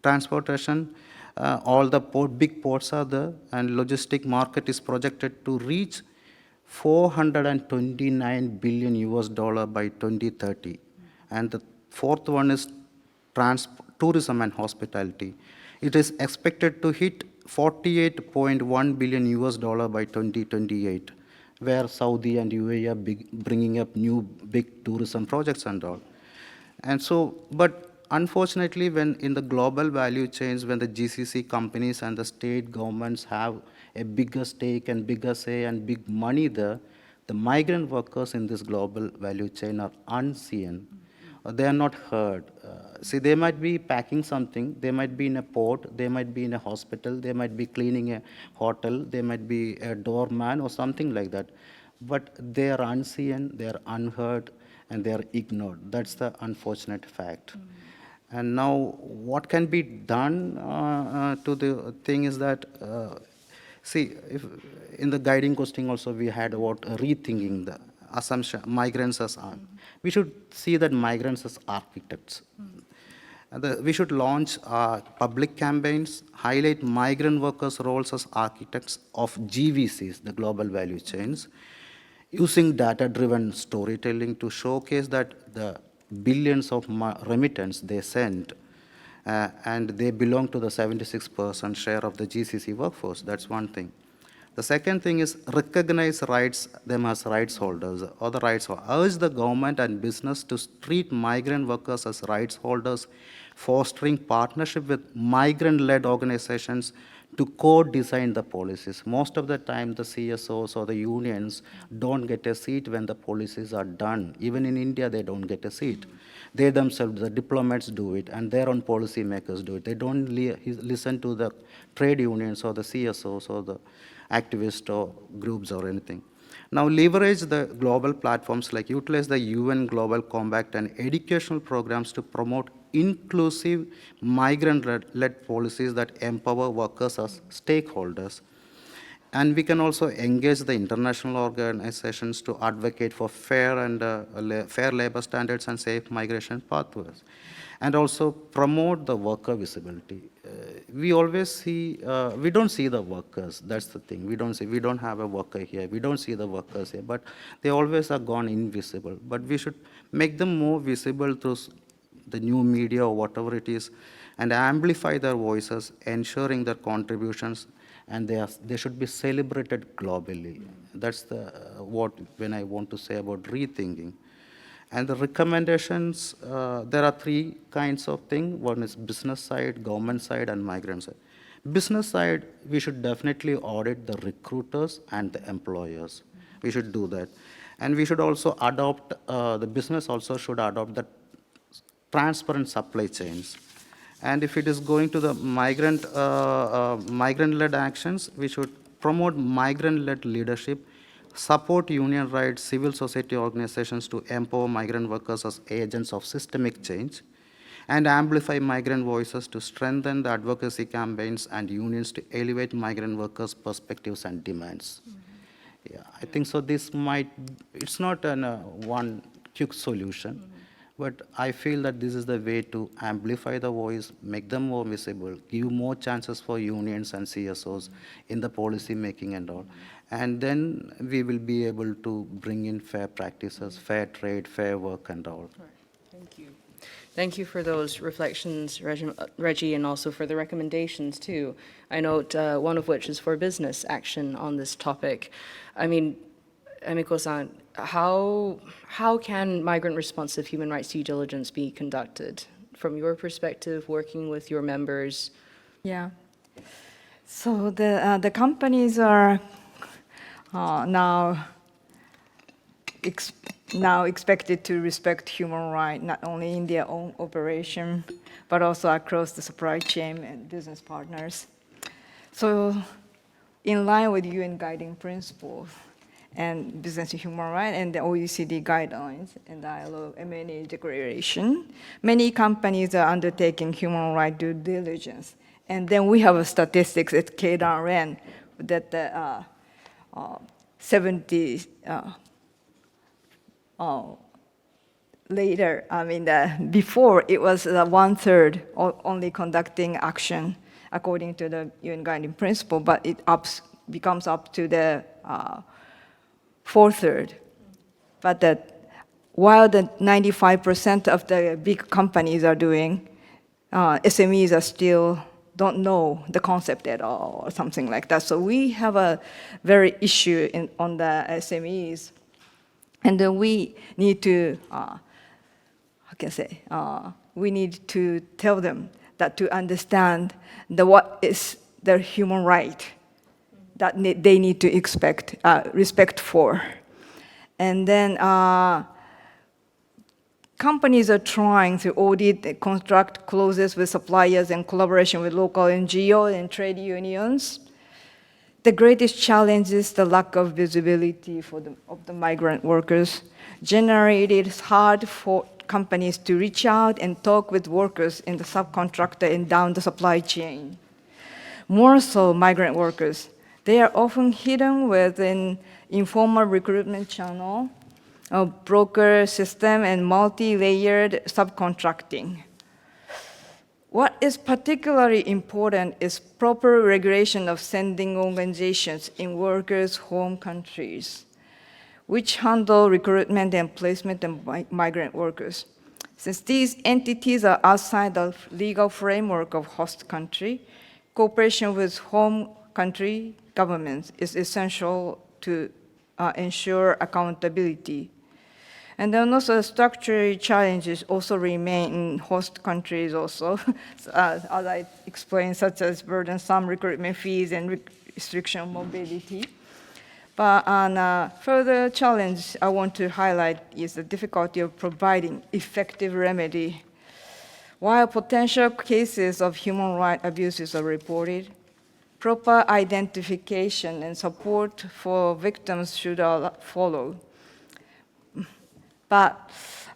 transportation, all the big ports are there, and logistic market is projected to reach 429 billion US dollar by 2030. And the fourth one is tourism and hospitality. It is expected to hit 48.1 billion US dollar by 2028, where Saudi and UAE are bringing up new big tourism projects and all. And so, but unfortunately, when in the global value chains, when the GCC companies and the state governments have a bigger stake and bigger say and big money there, the migrant workers in this global value chain are unseen. They are not heard. See, they might be packing something, they might be in a port, they might be in a hospital, they might be cleaning a hotel, they might be a doorman or something like that. But they are unseen, they are unheard, and they are ignored. That's the unfortunate fact. And now, what can be done to the thing is that, see, if in the guiding question also we had about rethinking the assumption, migrants as, we should see that migrants as architects. We should launch public campaigns, highlight migrant workers' roles as architects of GVCs, the global value chains, using data-driven storytelling to showcase that the billions of remittance they send, and they belong to the 76% share of the GCC workforce. That's one thing. The second thing is recognize them as rights holders or the rights holders. Urge the government and business to treat migrant workers as rights holders, fostering partnership with migrant-led organizations to co-design the policies. Most of the time, the CSOs or the unions don't get a seat when the policies are done. Even in India, they don't get a seat. They themselves, the diplomats do it, and their own policy makers do it. They don't listen to the trade unions or the CSOs or the activists or groups or anything. Now leverage the global platforms, like utilize the UN Global Compact and educational programs to promote inclusive migrant-led policies that empower workers as stakeholders. And we can also engage the international organizations to advocate for fair labor standards and safe migration pathways. And also promote the worker visibility. We always see, we don't see the workers, that's the thing. We don't have a worker here, we don't see the workers here, but they always are gone invisible. But we should make them more visible through the new media or whatever it is, and amplify their voices, ensuring their contributions, and they should be celebrated globally. That's when I want to say about rethinking. And the recommendations, there are 3 kinds of things. One is business side, government side, and migrant side. Business side, we should definitely audit the recruiters and the employers. We should do that. And we should also adopt, the business also should adopt the transparent supply chains. And if it is going to the migrant-led actions, we should promote migrant-led leadership, support union rights, civil society organizations to empower migrant workers as agents of systemic change, and amplify migrant voices to strengthen the advocacy campaigns and unions to elevate migrant workers' perspectives and demands. Yeah, I think so. It's not one quick solution, but I feel that this is the way to amplify the voice, make them more visible, give more chances for unions and CSOs in the policy making and all. And then we will be able to bring in fair practices, fair trade, fair work and all. Right. Thank you. Thank you for those reflections, Reggie, and also for the recommendations too. I note one of which is for business action on this topic. I mean, Emiko-san, how can migrant responsive human rights due diligence be conducted from your perspective, working with your members? Yeah. So the companies are now now expected to respect human rights, not only in their own operation, but also across the supply chain and business partners. So in line with UN guiding principles and business and human rights and the OECD guidelines and ILO M&A declaration, many companies are undertaking human rights due diligence. And then we have a statistics at K-Ren that 70, later, before it was 1/3 only conducting action according to the UN guiding principle, but it becomes up to the 4/3. But while the 95% of the big companies are doing, SMEs are still don't know the concept at all, or something like that. So we have a very issue on the SMEs, and then we need to, we need to tell them that to understand what is their human right that they need to expect respect for, and then. Companies are trying to audit and contract clauses with suppliers in collaboration with local NGO and trade unions. The greatest challenge is the lack of visibility of the migrant workers. Generally, it is hard for companies to reach out and talk with workers in the subcontractor and down the supply chain. More so, migrant workers, they are often hidden within informal recruitment channel, a broker system, and multi-layered subcontracting. What is particularly important is proper regulation of sending organizations in workers' home countries, which handle recruitment and placement of migrant workers. Since these entities are outside the legal framework of host country, cooperation with home country governments is essential to ensure accountability. And then also structural challenges also remain in host countries also, as I explained, such as burdensome recruitment fees and restriction of mobility. But further challenge I want to highlight is the difficulty of providing effective remedy. While potential cases of human rights abuses are reported, proper identification and support for victims should follow. But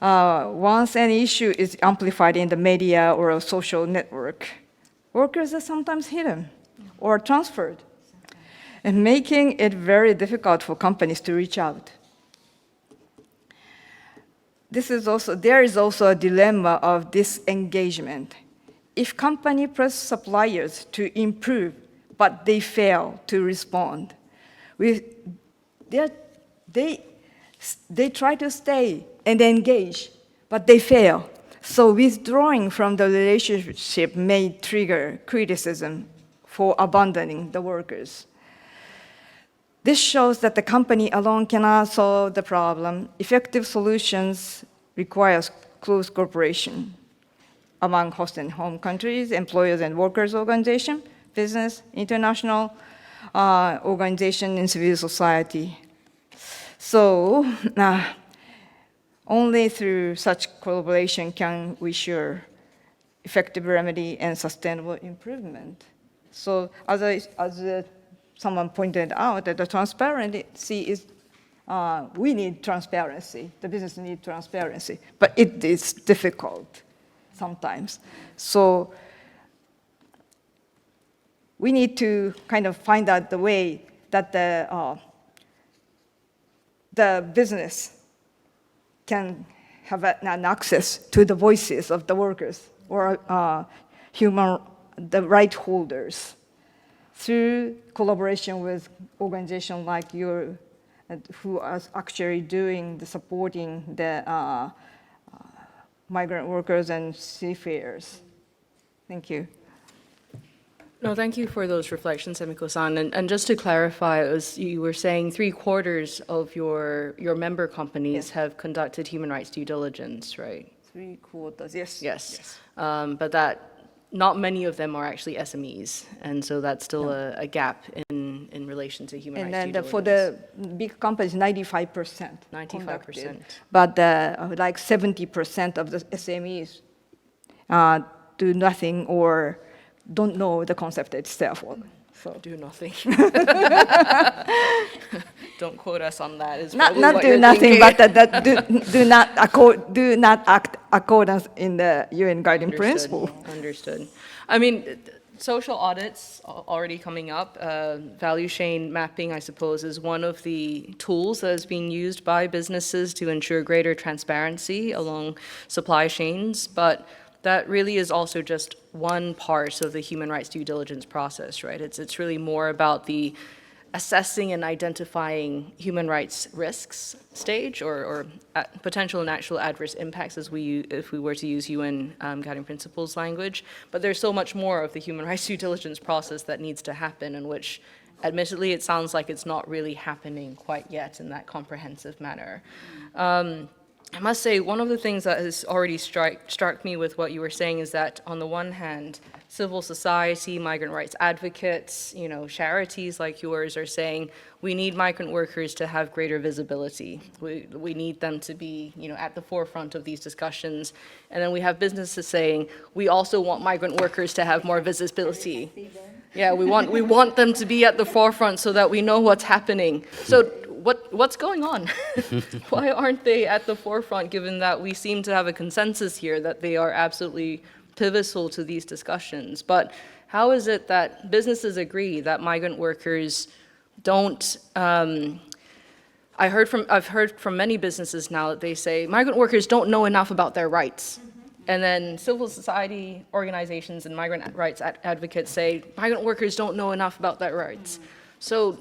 once an issue is amplified in the media or a social network, workers are sometimes hidden or transferred, and making it very difficult for companies to reach out. There is also a dilemma of disengagement. If company press suppliers to improve, but they fail to respond, they try to stay and engage, but they fail. So withdrawing from the relationship may trigger criticism for abandoning the workers. This shows that the company alone cannot solve the problem. Effective solutions requires close cooperation among host and home countries, employers and workers organization, business, international organization, and civil society. So only through such collaboration can we ensure effective remedy and sustainable improvement. So as someone pointed out, that the transparency is, we need transparency, the business needs transparency, but it is difficult sometimes. So we need to kind of find out the way that the business can have an access to the voices of the workers or the right holders through collaboration with organizations like you, who are actually doing the supporting the migrant workers and seafarers. Thank you. No, thank you for those reflections, Emiko-san. And just to clarify, you were saying 3/4 of your member companies have conducted human rights due diligence, right? 3/4, yes. Yes. But not many of them are actually SMEs, and so that's still a gap in relation to human And rights due then for diligence. the big companies, 95%. 95%. conducted. But like 70% of the SMEs do nothing or don't know the concept itself. So Do nothing. Don't quote us on that. Is not probably what do you're nothing, thinking. but do not act accordance in the UN guiding principle. Understood. I mean, social audits already coming up. Value chain mapping, I suppose, is one of the tools that is being used by businesses to ensure greater transparency along supply chains. But that really is also just one part of the human rights due diligence process, right? It's really more about the assessing and identifying human rights risks stage or potential and actual adverse impacts if we were to use UN guiding principles language. But there's so much more of the human rights due diligence process that needs to happen, in which admittedly it sounds like it's not really happening quite yet in that comprehensive manner. I must say, one of the things that has already struck me with what you were saying is that, on the one hand, civil society, migrant rights advocates, charities like yours are saying, we need migrant workers to have greater visibility. We need them to be, at the forefront of these discussions. And then we have businesses saying, we also want migrant workers to have more visibility. Yeah, we want them to be at the forefront so that we know what's happening. So what's going on? Why aren't they at the forefront, given that we seem to have a consensus here that they are absolutely pivotal to these discussions? But how is it that businesses agree that migrant workers don't, I've heard from many businesses now that they say migrant workers don't know enough about their rights. And then civil society organizations and migrant rights advocates say migrant workers don't know enough about their rights. So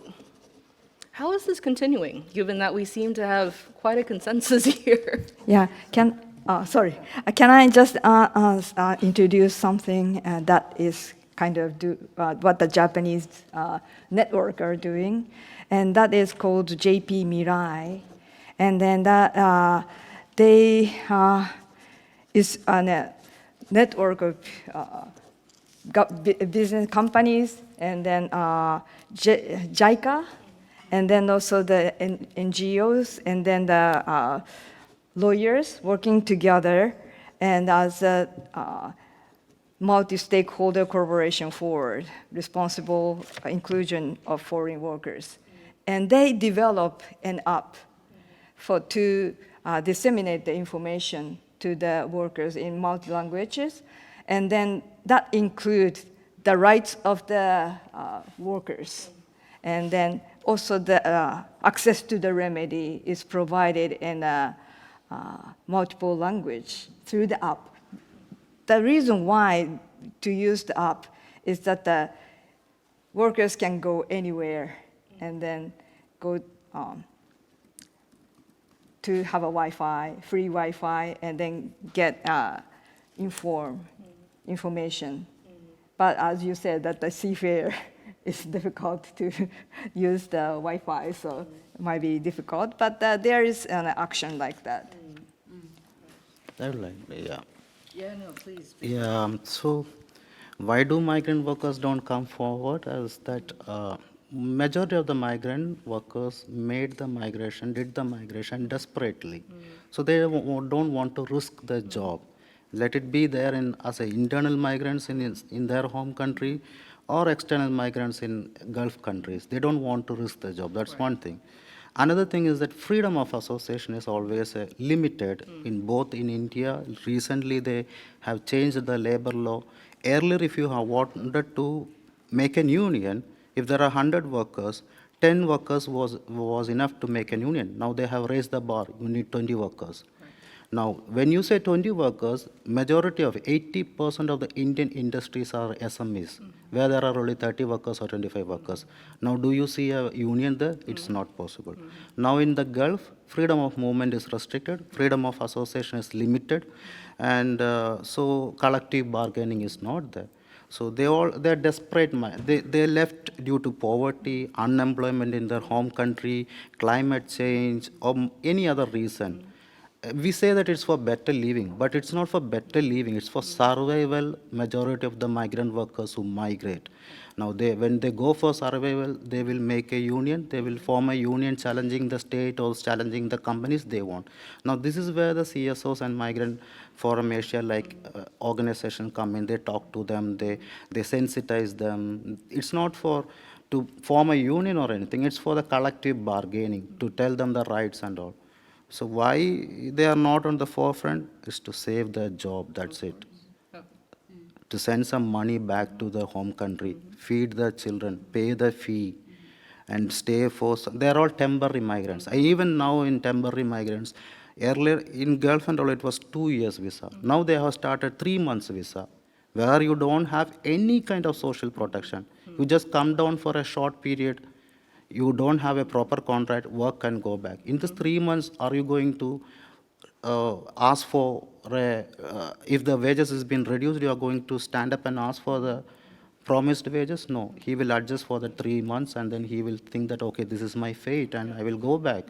how is this continuing, given that we seem to have quite a consensus here? Yeah, can I just introduce something that is kind of what the Japanese network are doing, and that is called JP Mirai, and then that they is a network of business companies, and then JICA, and then also the NGOs, and then the lawyers working together, and as a multi-stakeholder corporation for responsible inclusion of foreign workers. And they develop an app to disseminate the information to the workers in multi-languages, and then that includes the rights of the workers. And then also the access to the remedy is provided in multiple language through the app. The reason why to use the app is that the workers can go anywhere and then go to have a Wi-Fi, free Wi-Fi, and then get information. But as you said, that the seafarer is difficult to use the Wi-Fi, so it might be difficult. But there is an action like that. Yeah. Yeah, no, please. Yeah. So, why do migrant workers don't come forward? As that majority of the migrant workers did the migration desperately. So they don't want to risk their job. Let it be there as a internal migrants in their home country, or external migrants in Gulf countries. They don't want to risk their job. That's one thing. Another thing is that freedom of association is always limited in India. Recently, they have changed the labor law. Earlier, if you have wanted to make an union, if there are 100 workers, 10 workers was enough to make an union. Now they have raised the bar. You need 20 workers. Now, when you say 20 workers, majority of 80% of the Indian industries are SMEs, where there are only 30 workers or 25 workers. Now, do you see a union there? It's not possible. Now, in the Gulf, freedom of movement is restricted, freedom of association is limited, and so collective bargaining is not there. So they're desperate. They left due to poverty, unemployment in their home country, climate change, or any other reason. We say that it's for better living, but it's not for better living. It's for survival. Majority of the migrant workers who migrate. Now, when they go for survival, they will make a union. They will form a union challenging the state or challenging the companies they want. Now, this is where the CSOs and Migrant Forum Asia like organization come in. They talk to them. They sensitize them. It's not for to form a union or anything. It's for the collective bargaining to tell them the rights and all. So why they are not on the forefront is to save their job. That's it. To send some money back to the home country, feed the children, pay the fee, and stay for. They're all temporary migrants. Even now in temporary migrants, earlier in Gulf and all it was 2 years visa. Now they have started 3 months visa, where you don't have any kind of social protection. You just come down for a short period. You don't have a proper contract, work and go back. In this 3 months, are you going to ask for, if the wages has been reduced, you are going to stand up and ask for the promised wages? No, he will adjust for the 3 months and then he will think that, okay, this is my fate and I will go back.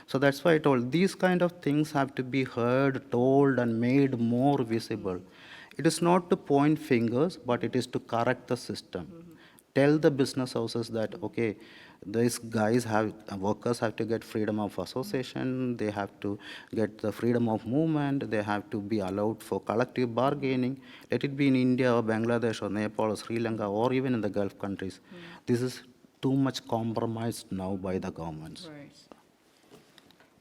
So that's why I told, these kind of things have to be heard, told and made more visible. It is not to point fingers, but it is to correct the system. Tell the business houses that, okay, these guys have, workers have to get freedom of association, they have to get the freedom of movement, they have to be allowed for collective bargaining. Let it be in India or Bangladesh or Nepal or Sri Lanka or even in the Gulf countries. This is too much compromised now by the governments. Right.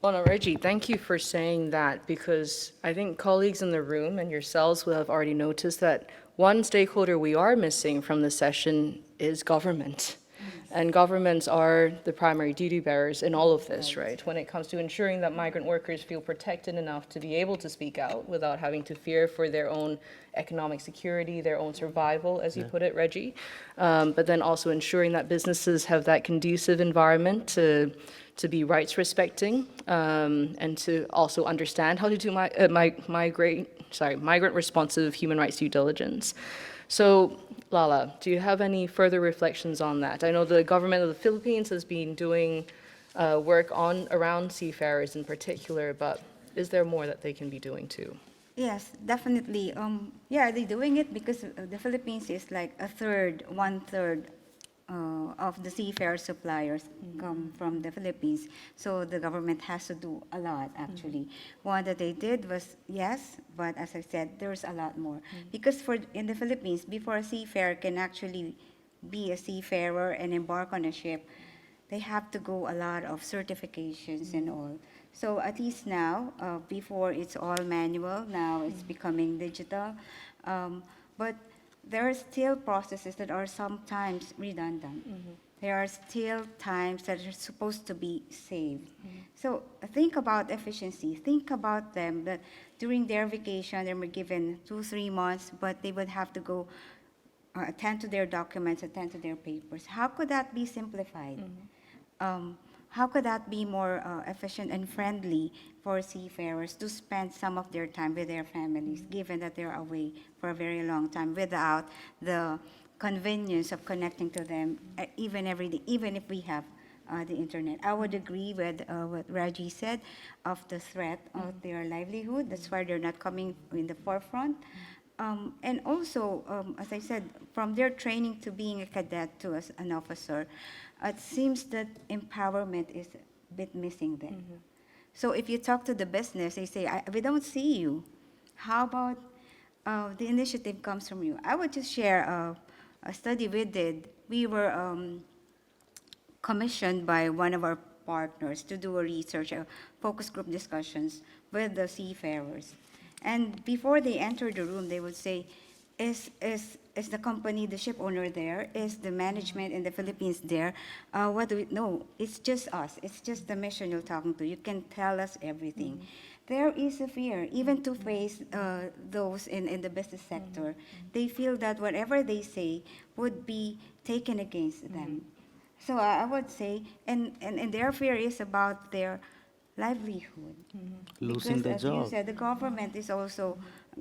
Well, no, Reggie, thank you for saying that, because I think colleagues in the room and yourselves will have already noticed that one stakeholder we are missing from the session is government. And governments are the primary duty bearers in all of this, right? When it comes to ensuring that migrant workers feel protected enough to be able to speak out without having to fear for their own economic security, their own survival, as you put it, Reggie. But then also ensuring that businesses have that conducive environment to be rights respecting, and to also understand how to do migrant responsive human rights due diligence. So, Lala, do you have any further reflections on that? I know the government of the Philippines has been doing work around seafarers in particular, but is there more that they can be doing too? Yes, definitely. Yeah, they're doing it because the Philippines is like one third of the seafarer suppliers come from the Philippines. So the government has to do a lot, actually. One that they did was, yes, but as I said, there's a lot more. Because in the Philippines, before a seafarer can actually be a seafarer and embark on a ship, they have to go a lot of certifications and all. So at least now, before it's all manual, now it's becoming digital. But there are still processes that are sometimes redundant. There are still times that are supposed to be saved. So think about efficiency. Think about them that during their vacation, they were given 2, 3 months, but they would have to go attend to their documents, attend to their papers. How could that be simplified? How could that be more efficient and friendly for seafarers to spend some of their time with their families, given that they're away for a very long time without the convenience of connecting to them even every day, even if we have the internet? I would agree with what Raji said of the threat of their livelihood. That's why they're not coming in the forefront. And also, as I said, from their training to being a cadet to as an officer, it seems that empowerment is a bit missing there. So if you talk to the business, they say, we don't see you. How about the initiative comes from you? I would just share a study we did. We were commissioned by one of our partners to do a research, focus group discussions with the seafarers. And before they enter the room, they would say, is the company, the ship owner there? Is the management in the Philippines there? What do we know? It's just us. It's just the mission you're talking to. You can tell us everything. There is a fear, even to face those in the business sector. They feel that whatever they say would be taken against them. So I would say, and their fear is about their livelihood. Losing Because, the as you job. said, the government is also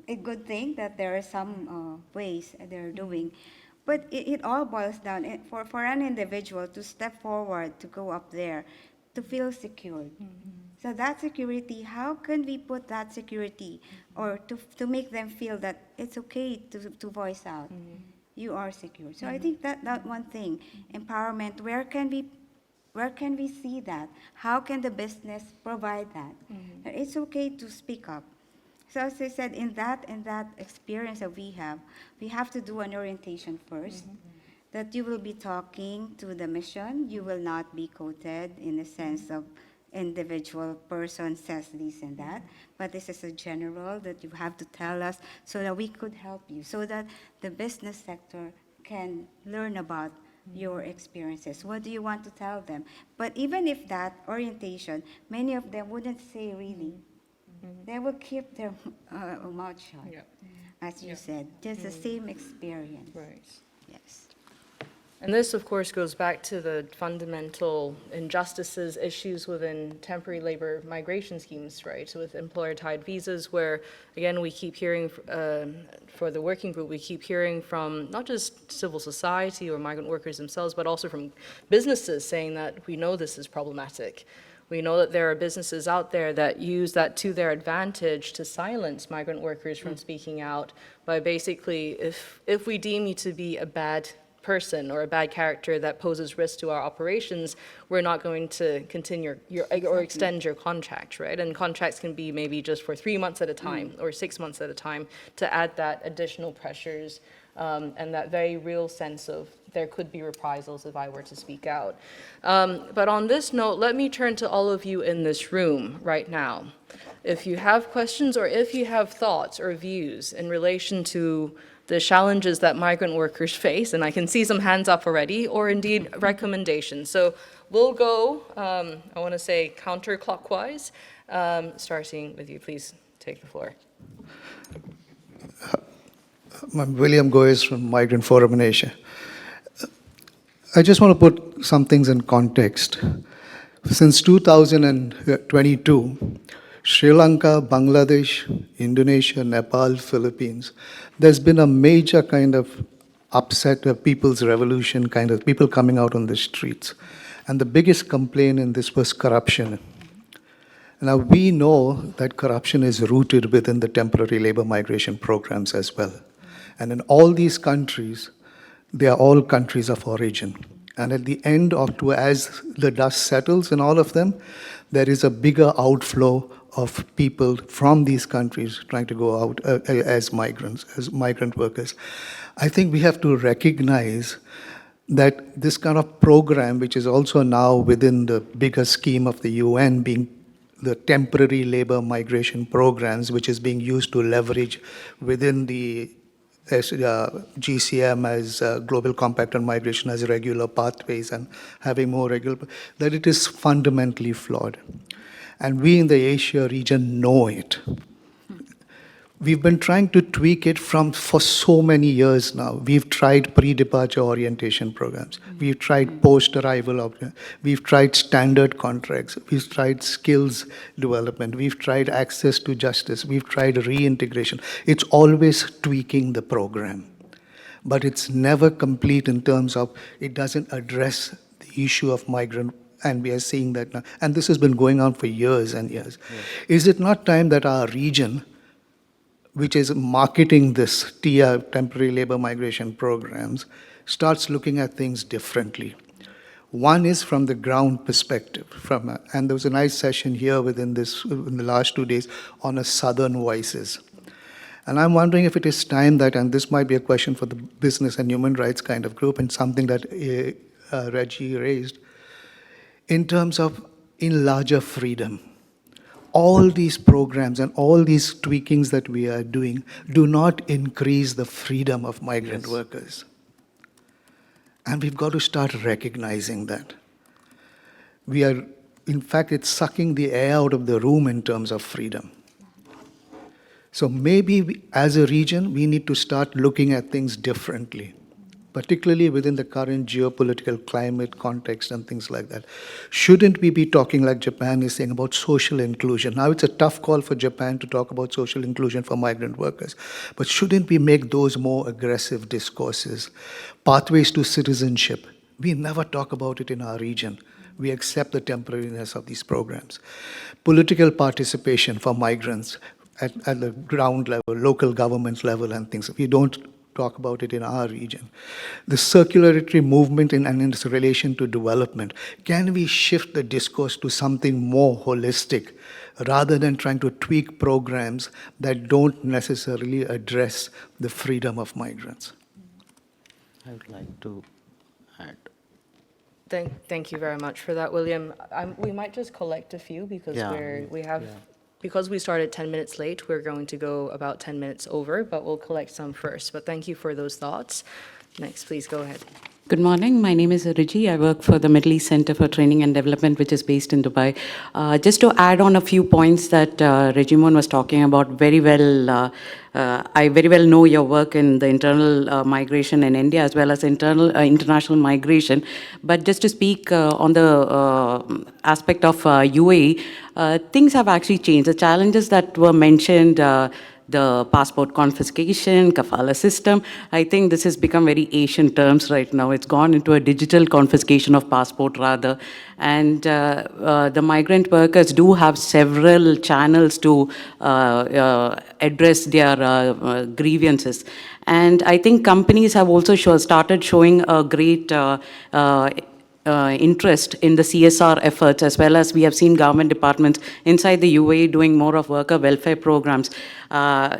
a good thing that there are some ways they're doing. But it all boils down for an individual to step forward, to go up there, to feel secured. So that security, how can we put that security or to make them feel that it's okay to voice out? you are secure. So I think that one thing, empowerment, where can we see that? How can the business provide that? It's okay to speak up. So as I said, in that experience that we have to do an orientation first. That you will be talking to the mission. You will not be quoted in the sense of individual person says this and that, but this is a general that you have to tell us so that we could help you, so that the business sector can learn about your experiences. What do you want to tell them? But even if that orientation, many of them wouldn't say really. They will keep their mouth shut, Yeah. as you Yeah. said. Just the same experience. Right. Yes. And this, of course, goes back to the fundamental injustices, issues within temporary labor migration schemes, right? So with employer-tied visas, where, again, we keep hearing, for the working group, we keep hearing from not just civil society or migrant workers themselves, but also from businesses saying that we know this is problematic. We know that there are businesses out there that use that to their advantage to silence migrant workers from speaking out by basically, if we deem you to be a bad person or a bad character that poses risk to our operations, we're not going to continue or extend your contract, right? And contracts can be maybe just for 3 months at a time or 6 months at a time to add that additional pressures and that very real sense of there could be reprisals if I were to speak out. But on this note, let me turn to all of you in this room right now. If you have questions or if you have thoughts or views in relation to the challenges that migrant workers face, and I can see some hands up already, or indeed recommendations. So we'll go, I want to say counterclockwise, starting with you. Please take the floor. I'm William Goyes from Migrant Forum in Asia. I just want to put some things in context. Since 2022, Sri Lanka, Bangladesh, Indonesia, Nepal, Philippines, there's been a major kind of upset, a people's revolution, kind of people coming out on the streets. And the biggest complaint in this was corruption. Now, we know that corruption is rooted within the temporary labor migration programs as well. And in all these countries, they are all countries of origin. And at the end of, as the dust settles in all of them, there is a bigger outflow of people from these countries trying to go out as migrants, as migrant workers. I think we have to recognize that this kind of program, which is also now within the bigger scheme of the UN, being the temporary labor migration programs, which is being used to leverage within the GCM as Global Compact on Migration as regular pathways and having more regular, that it is fundamentally flawed. And we in the Asia region know it. We've been trying to tweak it for so many years now. We've tried pre-departure orientation programs. We've tried post-arrival, we've tried standard contracts. We've tried skills development. We've tried access to justice. We've tried reintegration. It's always tweaking the program. But it's never complete in terms of it doesn't address the issue of migrant, and we are seeing that now. And this has been going on for years and years. Yeah. Is it not time that our region, which is marketing this TIA, temporary labor migration programs, starts looking at things differently? One is from the ground perspective, and there was a nice session here in the last 2 days on a Southern Voices. And I'm wondering if it is time that, and this might be a question for the business and human rights kind of group, and something that Reggie raised, in terms of in larger freedom. All these programs and all these tweakings that we are doing do not increase the freedom of migrant workers. And we've got to start recognizing that. In fact, it's sucking the air out of the room in terms of freedom. So maybe as a region, we need to start looking at things differently, particularly within the current geopolitical climate context and things like that. Shouldn't we be talking, like Japan is saying, about social inclusion? Now, it's a tough call for Japan to talk about social inclusion for migrant workers, but shouldn't we make those more aggressive discourses? Pathways to citizenship. We never talk about it in our region. We accept the temporariness of these programs. Political participation for migrants at the ground level, local government level and things. We don't talk about it in our region. The circularity movement and its relation to development. Can we shift the discourse to something more holistic rather than trying to tweak programs that don't necessarily address the freedom of migrants? I would like to add. Thank you very much for that, William. We might just collect a few because Yeah, we have, yeah. because we started 10 minutes late, we're going to go about 10 minutes over, but we'll collect some first. But thank you for those thoughts. Next, please go ahead. Good morning. My name is Riji. I work for the Middle East Center for Training and Development, which is based in Dubai. Just to add on a few points that Regimon was talking about, very well, I very well know your work in the internal migration in India as well as international migration. But just to speak on the aspect of UAE, things have actually changed. The challenges that were mentioned, the passport confiscation, kafala system. I think this has become very Asian terms right now. It's gone into a digital confiscation of passport rather. And the migrant workers do have several channels to address their grievances. And I think companies have also started showing a great interest in the CSR efforts, as well as we have seen government departments inside the UAE doing more of worker welfare programs.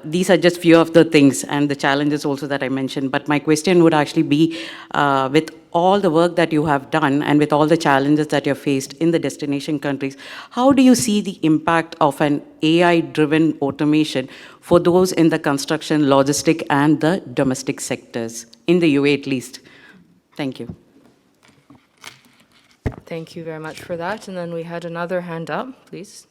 These are just few of the things and the challenges also that I mentioned. But my question would actually be, with all the work that you have done and with all the challenges that you've faced in the destination countries, how do you see the impact of an AI-driven automation for those in the construction, logistic, and the domestic sectors, in the UAE at least? Thank you. Thank you very much for that. And then we had another hand up, please.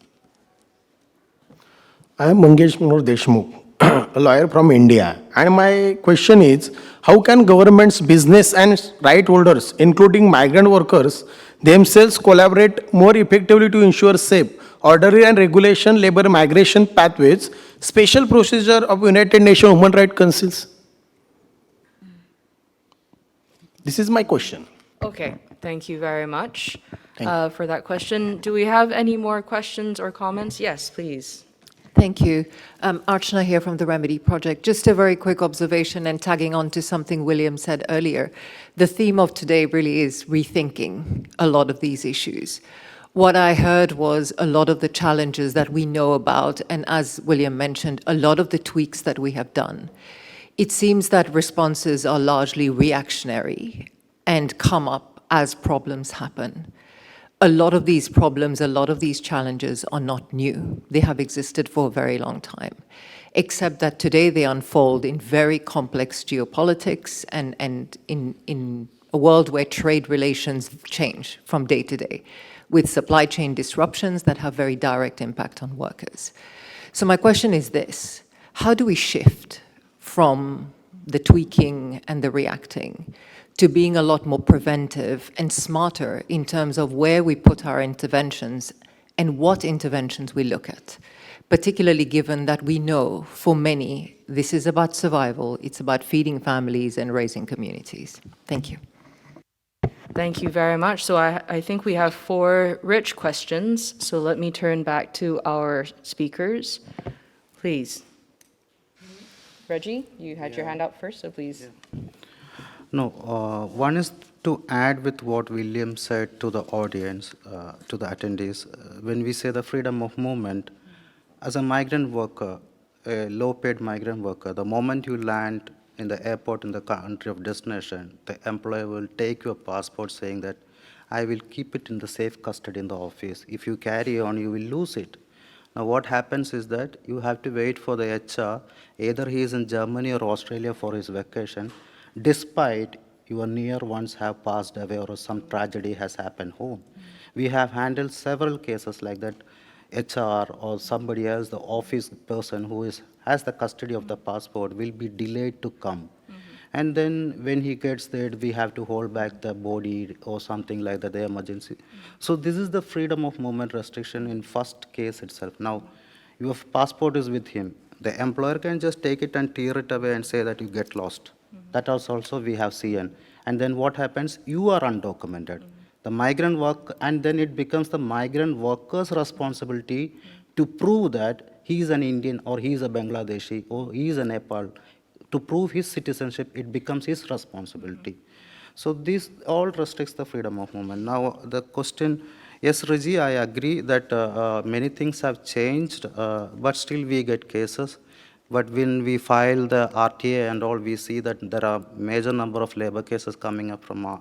I am Mangesh Manor Deshmukh, a lawyer from India. And my question is, how can governments, business and right holders, including migrant workers, themselves collaborate more effectively to ensure safe, orderly and regulation labor migration pathways, special procedure of United Nations Human Rights Councils? This is my question. Okay, thank you very much Thank for that question. Do we have any more questions or comments? Yes, please. Thank you. Archana here from the Remedy Project. Just a very quick observation and tagging on to something William said earlier. The theme of today really is rethinking a lot of these issues. What I heard was a lot of the challenges that we know about, and as William mentioned, a lot of the tweaks that we have done. It seems that responses are largely reactionary and come up as problems happen. A lot of these problems, a lot of these challenges are not new. They have existed for a very long time, except that today they unfold in very complex geopolitics and in a world where trade relations change from day to day, with supply chain disruptions that have very direct impact on workers. So my question is this: how do we shift from the tweaking and the reacting to being a lot more preventive and smarter in terms of where we put our interventions and what interventions we look at, particularly given that we know for many this is about survival, it's about feeding families and raising communities. Thank you. Thank you very much. So I think we have 4 rich questions. So let me turn back to our speakers. Please. Reggie, you had your hand up first, so please. No, one is to add with what William said to the audience, to the attendees. When we say the freedom of movement, as a migrant worker, a low-paid migrant worker, the moment you land in the airport in the country of destination, the employer will take your passport saying that, I will keep it in the safe custody in the office. If you carry on, you will lose it. Now what happens is that you have to wait for the HR, either he is in Germany or Australia for his vacation, despite your near ones have passed away or some tragedy has happened home. We have handled several cases like that. HR or somebody else, the office person who has the custody of the passport, will be delayed to come. And then when he gets there, we have to hold back the body or something like that, the emergency. So this is the freedom of movement restriction in first case itself. Now, your passport is with him. The employer can just take it and tear it away and say that you get lost. That also we have seen. And then what happens? You are undocumented. The migrant work, and then it becomes the migrant worker's responsibility to prove that he is an Indian or he is a Bangladeshi or he is a Nepal, to prove his citizenship, it becomes his responsibility. So this all restricts the freedom of movement. Now the question, yes, Reggie, I agree that many things have changed, but still we get cases. But when we file the RTA and all, we see that there are major number of labor cases coming up from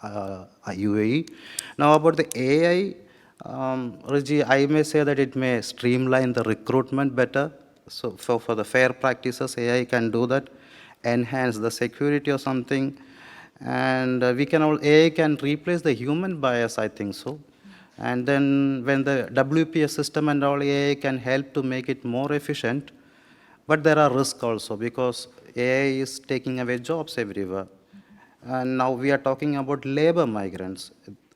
UAE. Now about the AI, Reggie, I may say that it may streamline the recruitment better. So for the fair practices, AI can do that, enhance the security or something. And AI can replace the human bias, I think so. And then when the WPS system and all, AI can help to make it more efficient. But there are risks also because AI is taking away jobs everywhere. And now we are talking about labor migrants.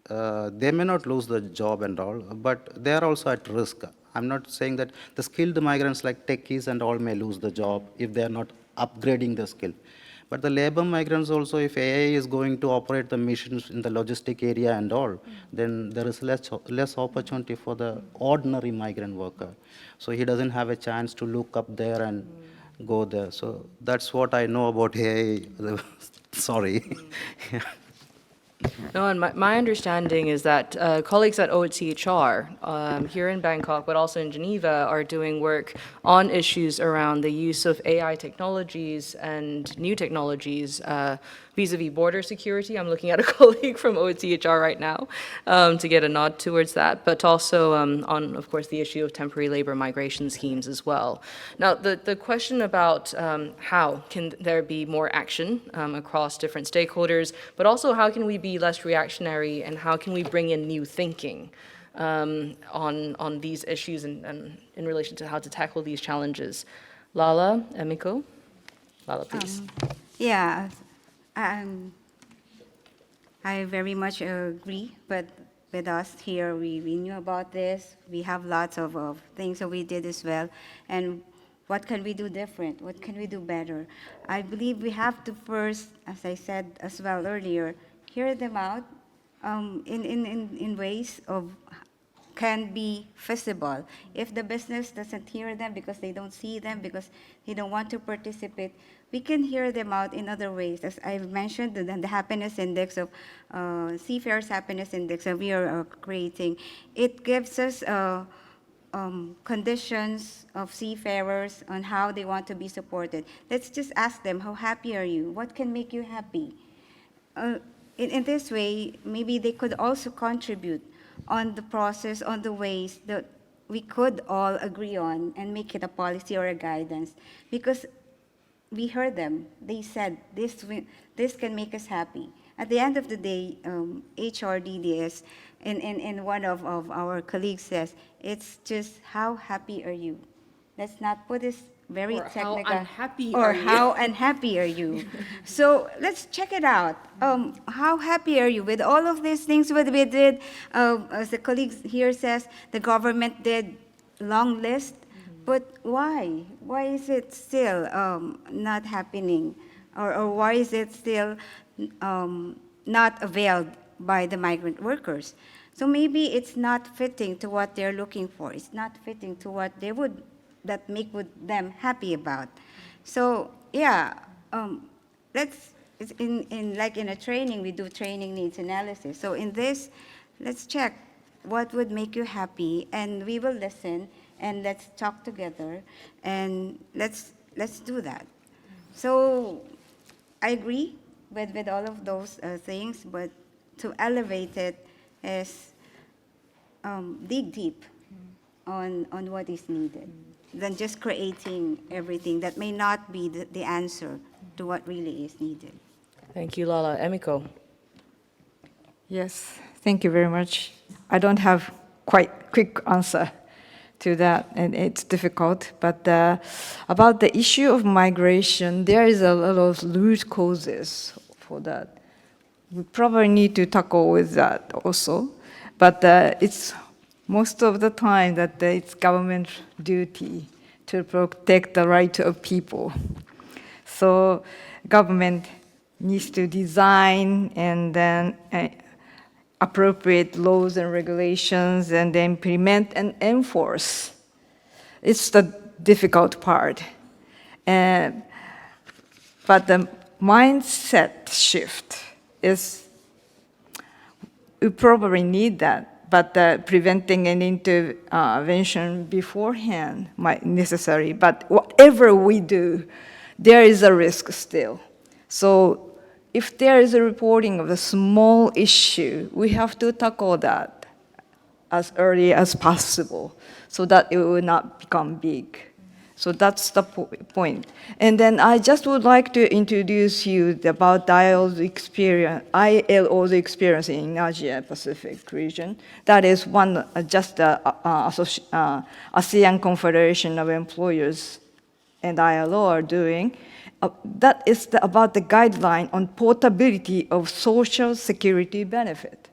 They may not lose the job and all, but they are also at risk. I'm not saying that the skilled migrants like techies and all may lose the job if they are not upgrading the skill. But the labor migrants also, if AI is going to operate the missions in the logistic area and all, then there is less opportunity for the ordinary migrant worker. So he doesn't have a chance to look up there and go there. So that's what I know about AI. Sorry. No, and my understanding is that colleagues at OHCHR here in Bangkok, but also in Geneva, are doing work on issues around the use of AI technologies and new technologies vis-a-vis border security. I'm looking at a colleague from OHCHR right now to get a nod towards that, but also on, of course, the issue of temporary labor migration schemes as well. Now, the question about how can there be more action across different stakeholders, but also how can we be less reactionary and how can we bring in new thinking on these issues and in relation to how to tackle these challenges. Lala, Emiko? Lala, please. Yeah, I very much agree, but with us here, we knew about this. We have lots of things that we did as well. And what can we do different? What can we do better? I believe we have to first, as I said as well earlier, hear them out in ways of can be feasible. If the business doesn't hear them because they don't see them, because they don't want to participate, we can hear them out in other ways. As I've mentioned, the happiness index of Seafarers Happiness Index that we are creating, it gives us conditions of seafarers on how they want to be supported. Let's just ask them, how happy are you? What can make you happy? In this way, maybe they could also contribute on the process, on the ways that we could all agree on and make it a policy or a guidance. Because we heard them. They said, this can make us happy. At the end of the day, HRDDS, and one of our colleagues says, it's just how happy are you? Let's not put this very Or how technical. unhappy or are you? how unhappy are you? So let's check it out. How happy are you with all of these things that we did? As the colleagues here says, the government did long list, but why? Why is it still not happening? Or why is it still not availed by the migrant workers? So maybe it's not fitting to what they're looking for. It's not fitting to what they would them happy about. So yeah, it's like in a training, we do training needs analysis. So in this, let's check what would make you happy, and we will listen, and let's talk together, and let's do that. So I agree with all of those things, but to elevate it is dig deep on what is needed than just creating everything that may not be the answer to what really is needed. Thank you, Lala. Emiko? Yes, thank you very much. I don't have quite quick answer to that, and it's difficult. But about the issue of migration, there is a lot of root causes for that. We probably need to tackle with that also. But it's most of the time that it's government duty to protect the right of people. So government needs to design and then appropriate laws and regulations and then implement and enforce. It's the difficult part. And But the mindset shift is, we probably need that, but preventing an intervention beforehand might necessary. But whatever we do, there is a risk still. So if there is a reporting of a small issue, we have to tackle that as early as possible so that it will not become big. So that's the point. And then I just would like to introduce you about ILO's experience in Asia Pacific region. That is one, just the ASEAN Confederation of Employers and ILO are doing. That is about the guideline on portability of social security benefit.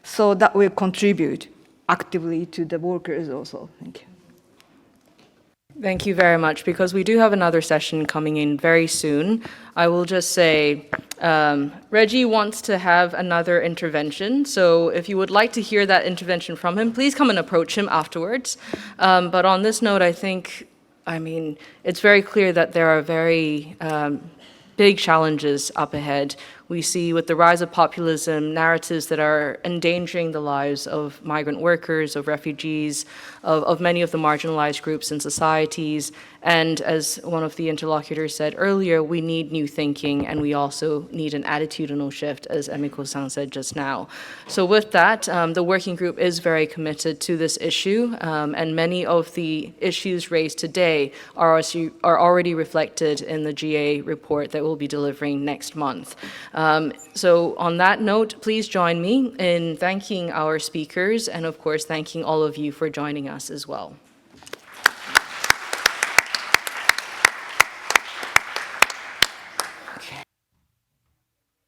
So that will contribute actively to the workers also. Thank you. Thank you very much. Because we do have another session coming in very soon, I will just say Reggie wants to have another intervention. So if you would like to hear that intervention from him, please come and approach him afterwards. But on this note, I mean, it's very clear that there are very big challenges up ahead. We see with the rise of populism, narratives that are endangering the lives of migrant workers, of refugees, of many of the marginalized groups in societies. And as one of the interlocutors said earlier, we need new thinking, and we also need an attitudinal shift, as Emiko-san said just now. So with that, the working group is very committed to this issue, and many of the issues raised today are already reflected in the GA report that we'll be delivering next month. So on that note, please join me in thanking our speakers and, of course, thanking all of you for joining us as well.